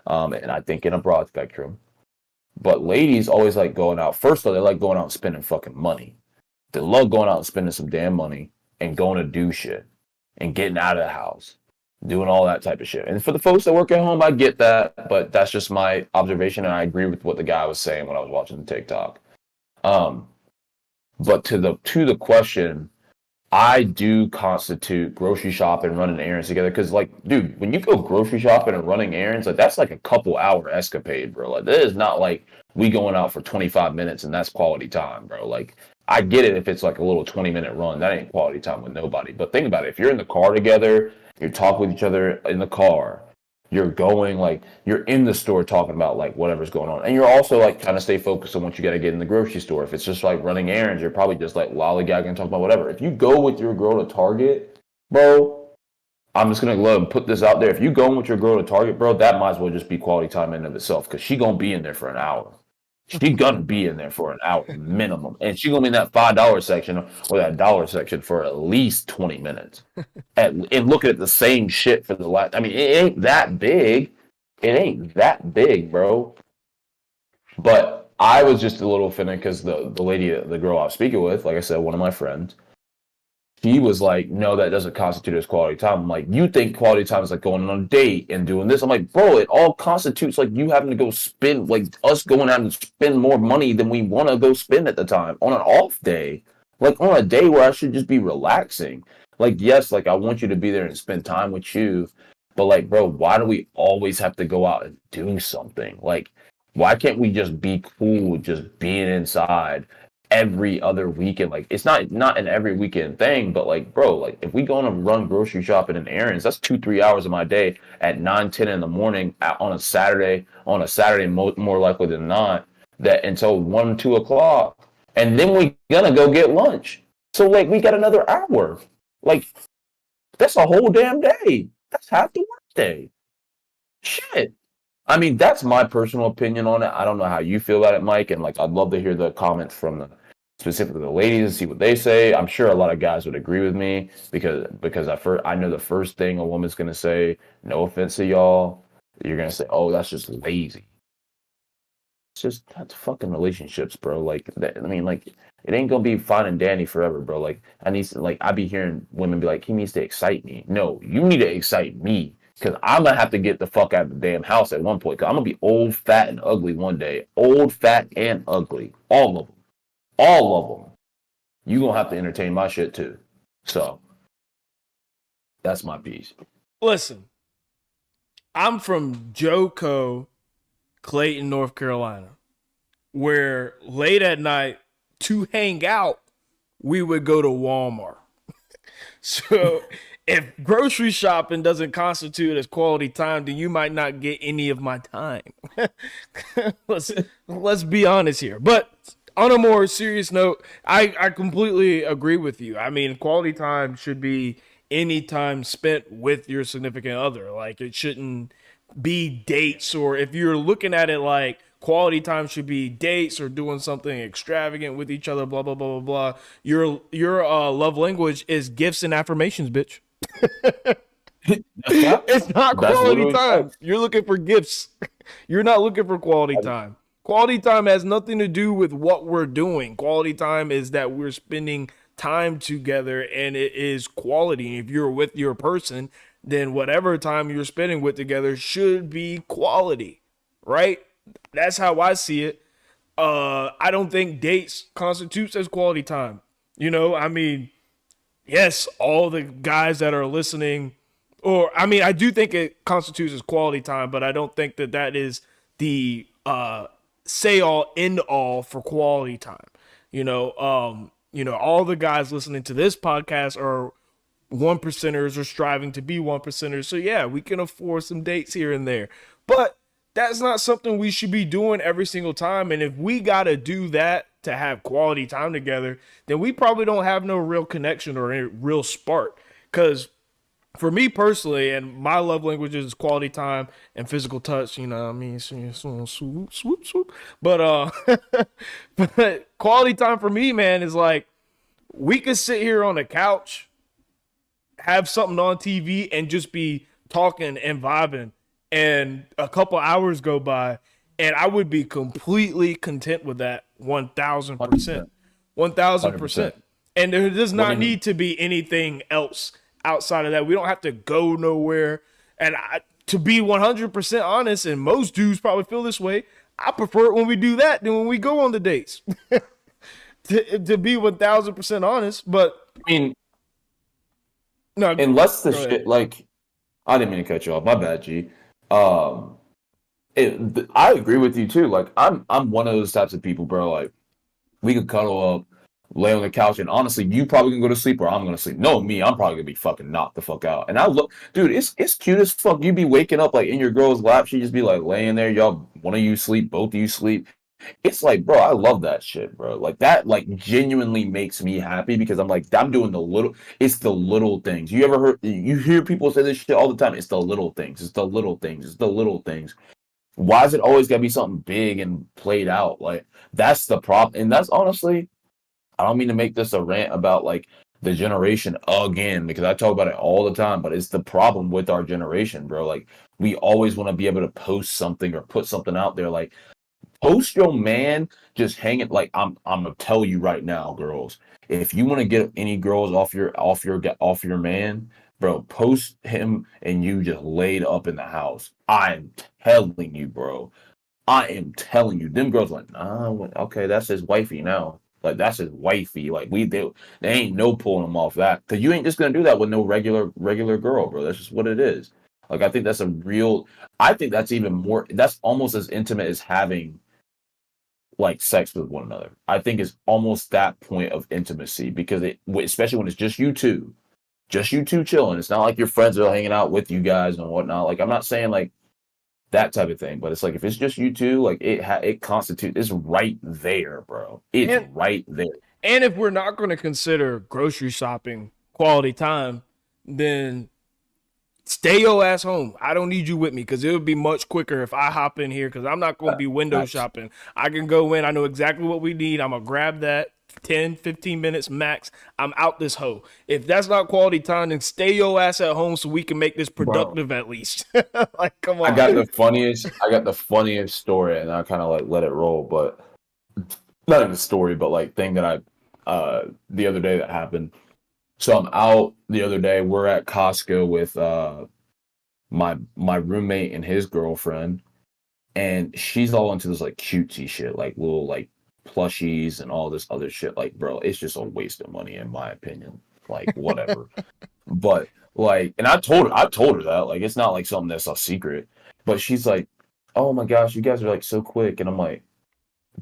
And I think in a broad spectrum. But ladies always like going out. First of all, they like going out and spending fucking money. They love going out and spending some damn money and going to do shit and getting out of the house, doing all that type of shit. And for the folks that work at home, I get that, but that's just my observation, and I agree with what the guy was saying when I was watching the TikTok. But to the question, I do constitute grocery shopping, running errands together. Because, like, dude, when you go grocery shopping and running errands, like, that's like a couple hour escapade, bro. Like, that is not like we going out for 25 minutes and that's quality time, bro. Like, I get it if it's like a little 20-minute run. That ain't quality time with nobody. But think about it. If you're in the car together, you're talking with each other in the car, you're in the store talking about like whatever's going on. And you're also like kind of stay focused on what you got to get in the grocery store. If it's just like running errands, you're probably just like lollygagging and talking about whatever. If you go with your girl to Target, bro, I'm just going to go and put this out there. If you going with your girl to Target, bro, that might as well just be quality time in and of itself because she going to be in there for an hour. She gonna be in there for an hour minimum, and she gonna be in that $5 section or that dollar section for at least 20 minutes, and looking at the same shit for the last. I mean, it ain't that big. It ain't that big, bro. But I was just a little offended because the girl I was speaking with, like I said, one of my friends, he was like, no, that doesn't constitute as quality time. I'm like, you think quality time is like going on a date and doing this? I'm like, bro, it all constitutes like you having to go spend, like us going out and spend more money than we want to go spend at the time on an off day. Like on a day where I should just be relaxing. Like, yes, like I want you to be there and spend time with you, but like, bro, why do we always have to go out and do something? Like, why can't we just be cool with just being inside every other weekend? Like, it's not an every weekend thing, but like, bro, like if we go on a run grocery shopping and errands, that's 2-3 hours of my day at 9-10 in the morning on a Saturday, more likely than not, that until 1-2 o'clock. And then we gonna go get lunch. So like we got another hour. Like that's a whole damn day. That's half the workday. Shit. I mean, that's my personal opinion on it. I don't know how you feel about it, Mike. And like, I'd love to hear the comments from specifically the ladies and see what they say. I'm sure a lot of guys would agree with me because I know the first thing a woman's gonna say. No offense to y'all, you're gonna say, "Oh, that's just lazy." It's just that's fucking relationships, bro. Like that, I mean, like it ain't gonna be fine and dandy forever, bro. Like I be hearing women be like, he needs to excite me. No, you need to excite me because I'm gonna have to get the fuck out of the damn house at one point. Cause I'm gonna be old, fat, and ugly one day. Old, fat, and ugly, all of them, all of them. You gonna have to entertain my shit too. So that's my piece. Listen, I'm from Joco, Clayton, North Carolina, where late at night to hang out, we would go to Walmart. So if grocery shopping doesn't constitute as quality time, then you might not get any of my time. let's let's be honest here. But on a more serious note, I completely agree with you. I mean, quality time should be any time spent with your significant other. Like it shouldn't be dates, or if you're looking at it like quality time should be dates or doing something extravagant with each other, blah blah blah blah blah. Your love language is gifts and affirmations, bitch. It's not That's quality literally time. facts. You're looking for gifts. You're not looking for quality time. Quality time has nothing to do with what we're doing. Quality time is that we're spending time together and it is quality. If you're with your person, then whatever time you're spending with together should be quality, right? That's how I see it. I don't think dates constitutes as quality time. I mean, yes, all the guys that are listening, or I mean, I do think it constitutes as quality time, but I don't think that that is the say all end all for quality time. All the guys listening to this podcast are one percenters or striving to be one percenters. So yeah, we can afford some dates here and there, but that's not something we should be doing every single time. And if we got to do that to have quality time together, then we probably don't have no real connection or any real spark. Because for me personally, and my love language is quality time and physical touch. You know what I mean? Swoop, swoop, swoop. But but quality time for me, man, is like we could sit here on the couch, have something on TV, and just be talking and vibing, and a couple hours go by, and I would be completely content with that 1,000%. 100%. 1,000%. 100%. And there does not Women, need to be anything else outside of that. We don't have to go nowhere. And to be 100% honest, and most dudes probably feel this way, I prefer it when we do that than when we go on the dates. to be 1,000% honest, but I mean, no, unless the go ahead. shit like I didn't mean to cut you off. My bad, G. Um, I agree with you too. Like I'm one of those types of people, bro. Like we could cuddle up, lay on the couch, and honestly, you probably can go to sleep or I'm gonna sleep. No, me, I'm probably gonna be fucking knocked the fuck out. And I look, dude, it's cute as fuck. You be waking up like in your girl's lap, she just be like laying there. Y'all, one of you sleep, both of you sleep. It's like, bro, I love that shit, bro. Like that, like genuinely makes me happy because I'm like, I'm doing the little. It's the little things. You ever heard? You hear people say this shit all the time. It's the little things. It's the little things. It's the little things. Why is it always gotta be something big and played out? Like that's the problem. And that's honestly, I don't mean to make this a rant about like the generation again because I talk about it all the time. But it's the problem with our generation, bro. Like we always want to be able to post something or put something out there. Like post your man just hang it. Like I'm gonna tell you right now, girls, if you want to get any girls off your man, bro, post him and you just laid up in the house. I'm telling you, bro. I am telling you, them girls like, nah, okay, that's his wifey now. Like that's his wifey. Like they ain't no pulling him off that because you ain't just gonna do that with no regular girl, bro. That's just what it is. Like I think that's a real. I think that's even more. That's almost as intimate as having like sex with one another. I think it's almost that point of intimacy because especially when it's just you two chilling. It's not like your friends are hanging out with you guys and whatnot. Like I'm not saying like that type of thing, but it's like if it's just you two, like it constitutes. It's right there, bro. It's right there. And if we're not going to consider grocery shopping quality time, then stay your ass home. I don't need you with me because it would be much quicker if I hop in here because I'm not going to be window shopping. I can go in. I know exactly what we need. I'm going to grab that 10, 15 minutes max. I'm out this hoe. If that's not quality time, then stay your ass at home so we can make this productive at least. Like, come on. I got the funniest story and I kind of like let it roll, but not even a story, but like thing that I the other day that happened. So I'm out the other day. We're at Costco with my roommate and his girlfriend, and she's all into this like cutesy shit, like little like plushies and all this other shit. Like, bro, it's just a waste of money in my opinion. Like, whatever. But like, and I told her that like it's not like something that's a secret. But she's like, "Oh my gosh, you guys are like so quick," and I'm like,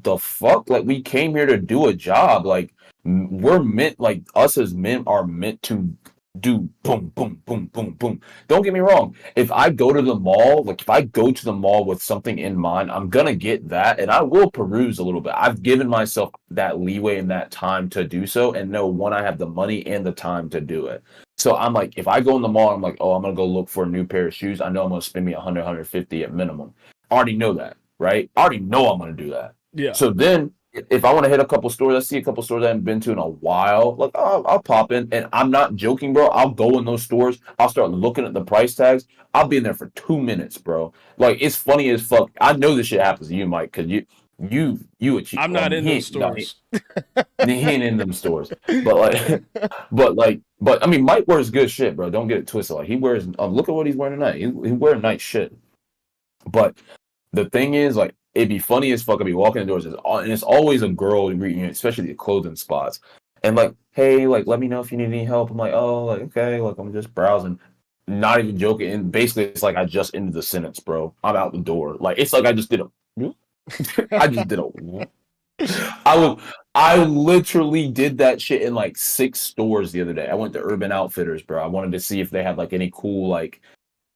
the fuck? Like we came here to do a job. Like we're meant, like us as men are meant to do boom, boom, boom, boom, boom. Don't get me wrong. If I go to the mall, like if I go to the mall with something in mind, I'm gonna get that and I will peruse a little bit. I've given myself that leeway and that time to do so and know when I have the money and the time to do it. So I'm like, if I go in the mall, I'm like, oh, I'm gonna go look for a new pair of shoes. I know I'm gonna spend me 100, 150 at minimum. I already know that, right? I already know I'm gonna do that. Yeah. So then, if I want to hit a couple stores, I see a couple stores I haven't been to in a while. Like, I'll pop in, and I'm not joking, bro. I'll go in those stores. I'll start looking at the price tags. I'll be in there for 2 minutes, bro. Like, it's funny as fuck. I know this shit happens to you, Mike, because you achieve. I'm not in those stores. He ain't in them stores, but I mean, Mike wears good shit, bro. Don't get it twisted. Like he wears. Look at what he's wearing tonight. He wearing nice shit, but. The thing is, like, it'd be funny as fuck. I'd be walking indoors, and it's always a girl greeting you, especially the clothing spots. And like, hey, like, let me know if you need any help. I'm like, oh, like, okay, like, I'm just browsing. Not even joking. And basically, it's like I just ended the sentence, bro. I'm out the door. Like, it's like I just did I just did I literally did that shit in like 6 stores the other day. I went to Urban Outfitters, bro. I wanted to see if they had like any cool like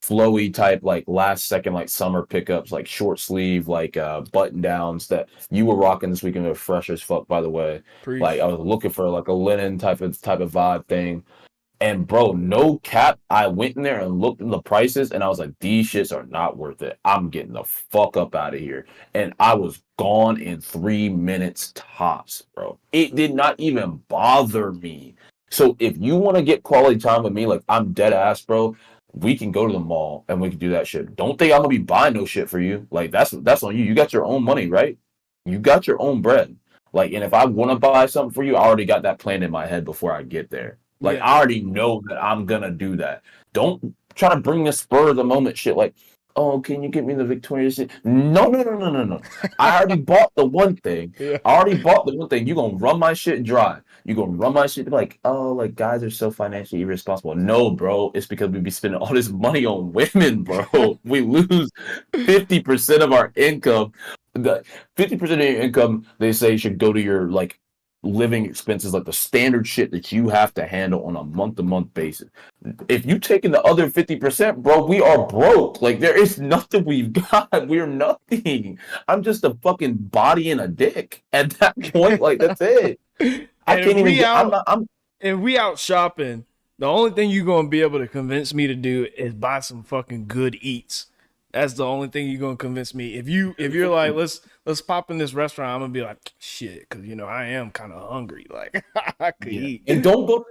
flowy type like last second like summer pickups, like short sleeve like button downs that you were rocking this weekend. Were fresh as fuck, by the way. Preach. Like I was looking for like a linen type of vibe thing. And bro, no cap, I went in there and looked at the prices and I was like, these shits are not worth it. I'm getting the fuck up out of here. And I was gone in 3 minutes tops, bro. It did not even bother me. So if you want to get quality time with me, like I'm dead ass, bro, we can go to the mall and we can do that shit. Don't think I'm gonna be buying no shit for you. Like that's on you. You got your own money, right? You got your own bread. Like, and if I want to buy something for you, I already got that planned in my head before I get there. Like, I already know that I'm gonna do that. Don't try to bring the spur of the moment shit. Like, oh, can you get me the Victoria's Secret? No. I already bought the one thing. Yeah. I already bought the one thing. You gonna run my shit dry. You gonna run my shit like, oh, like guys are so financially irresponsible. No, bro, it's because we be spending all this money on women, bro. We lose 50% of our income. The 50% of your income, they say, should go to your like living expenses, like the standard shit that you have to handle on a month-to-month basis. If you taking the other 50%, bro, we are broke. Like there is nothing we've got. We're nothing. I'm just a fucking body and a dick at that point. Like that's it. I can't even. If we out shopping, the only thing you're gonna be able to convince me to do is buy some fucking good eats. That's the only thing you're gonna convince me. If you're like, let's pop in this restaurant, I'm gonna be like, shit, because I am kind of hungry. Like I could eat. And don't go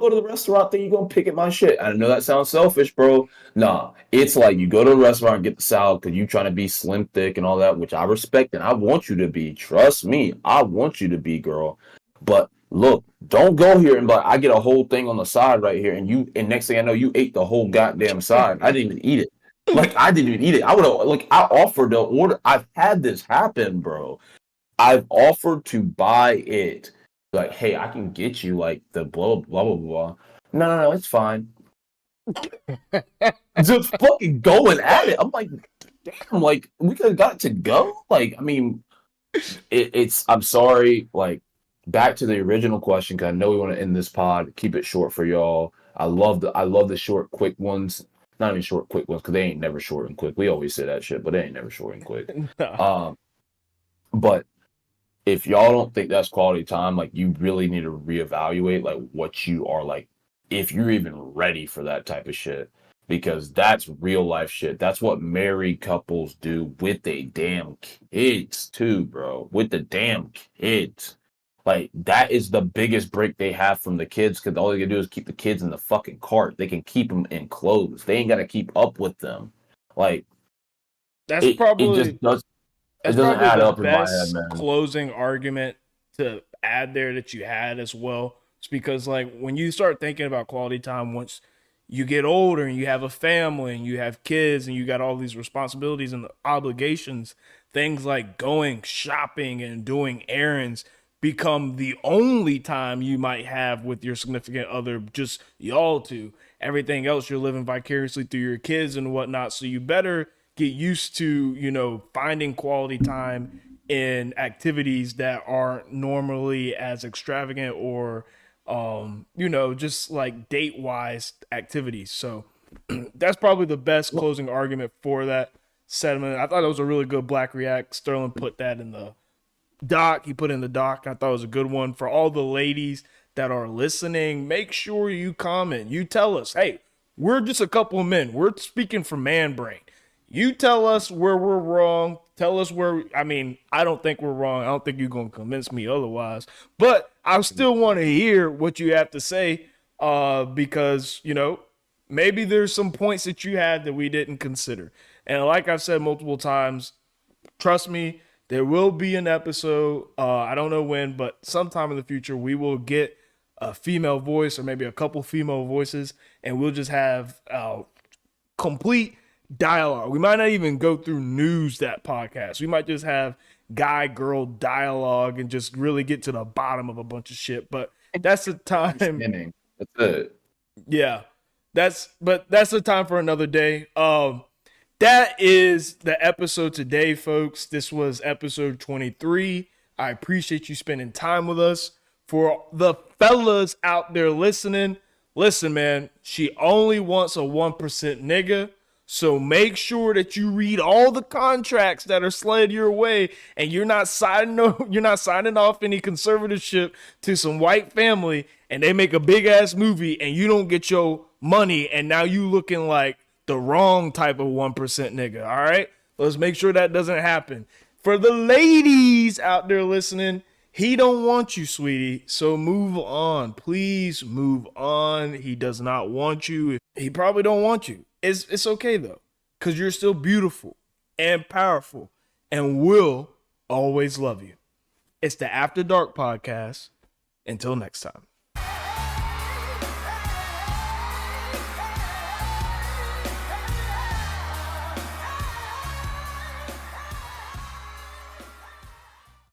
to the restaurant that you're gonna pick at my shit. I know that sounds selfish, bro. Nah, it's like you go to the restaurant and get the salad because you trying to be slim thick and all that, which I respect and I want you to be. Trust me, I want you to be, girl. But look, don't go here and be like, I get a whole thing on the side right here, and next thing I know, you ate the whole goddamn side. I didn't even eat it. Like, I didn't even eat it. I offered to order. I've had this happen, bro. I've offered to buy it, Like, hey, I can get you like the blah blah blah. No, it's fine. Just fucking going at it. I'm like, damn, like we could have got to go. Like, I mean, it's. I'm sorry. Like, back to the original question because I know we want to end this pod. Keep it short for y'all. I love the short, quick ones. Not even short, quick ones because they ain't never short and quick. We always say that shit, but they ain't never short and quick. No. But if y'all don't think that's quality time, like you really need to reevaluate like what you are like, if you're even ready for that type of shit. Because that's real life shit. That's what married couples do with they damn kids too, bro. With the damn kids. Like that is the biggest break they have from the kids because all they can do is keep the kids in the fucking cart. They can keep them in clothes. They ain't gotta keep up with them. Like That's it probably just does it that's doesn't probably add the up in my head, best man. closing argument to add there that you had as well. It's because like when you start thinking about quality time, once you get older and you have a family and you have kids and you got all these responsibilities and obligations, things like going shopping and doing errands become the only time you might have with your significant other, just y'all two. Everything else you're living vicariously through your kids and whatnot. So you better get used to, finding quality time in activities that aren't normally as extravagant or just like date wise activities. So that's probably the best closing argument for that sentiment. I thought it was a really good Black React. Sterling put that in the doc. He put in the doc. I thought it was a good one for all the ladies that are listening. Make sure you comment. You tell us, hey, we're just a couple of men. We're speaking from man brain. You tell us where we're wrong. Tell us where, I mean, I don't think we're wrong. I don't think you're going to convince me otherwise. But I still want to hear what you have to say because, maybe there's some points that you had that we didn't consider. And like I've said multiple times, trust me, there will be an episode. I don't know when, but sometime in the future, we will get a female voice or maybe a couple female voices, and we'll just have complete dialogue. We might not even go through news that podcast. We might just have guy girl dialogue and just really get to the bottom of a bunch of shit. But that's the time. That's it. Yeah. That's the time for another day. That is the episode today, folks. This was episode 23. I appreciate you spending time with us. For the fellas out there listening, listen, man, she only wants a 1% nigga. So make sure that you read all the contracts that are slid your way, and you're not signing off any conservatorship to some white family, and they make a big ass movie, and you don't get your money, and now you looking like the wrong type of 1% nigga. All right, let's make sure that doesn't happen. For the ladies out there listening, he don't want you, sweetie. So move on. Please move on. He does not want you. He probably don't want you. It's okay though, because you're still beautiful and powerful and will always love you. It's the After Dark podcast. Until next time.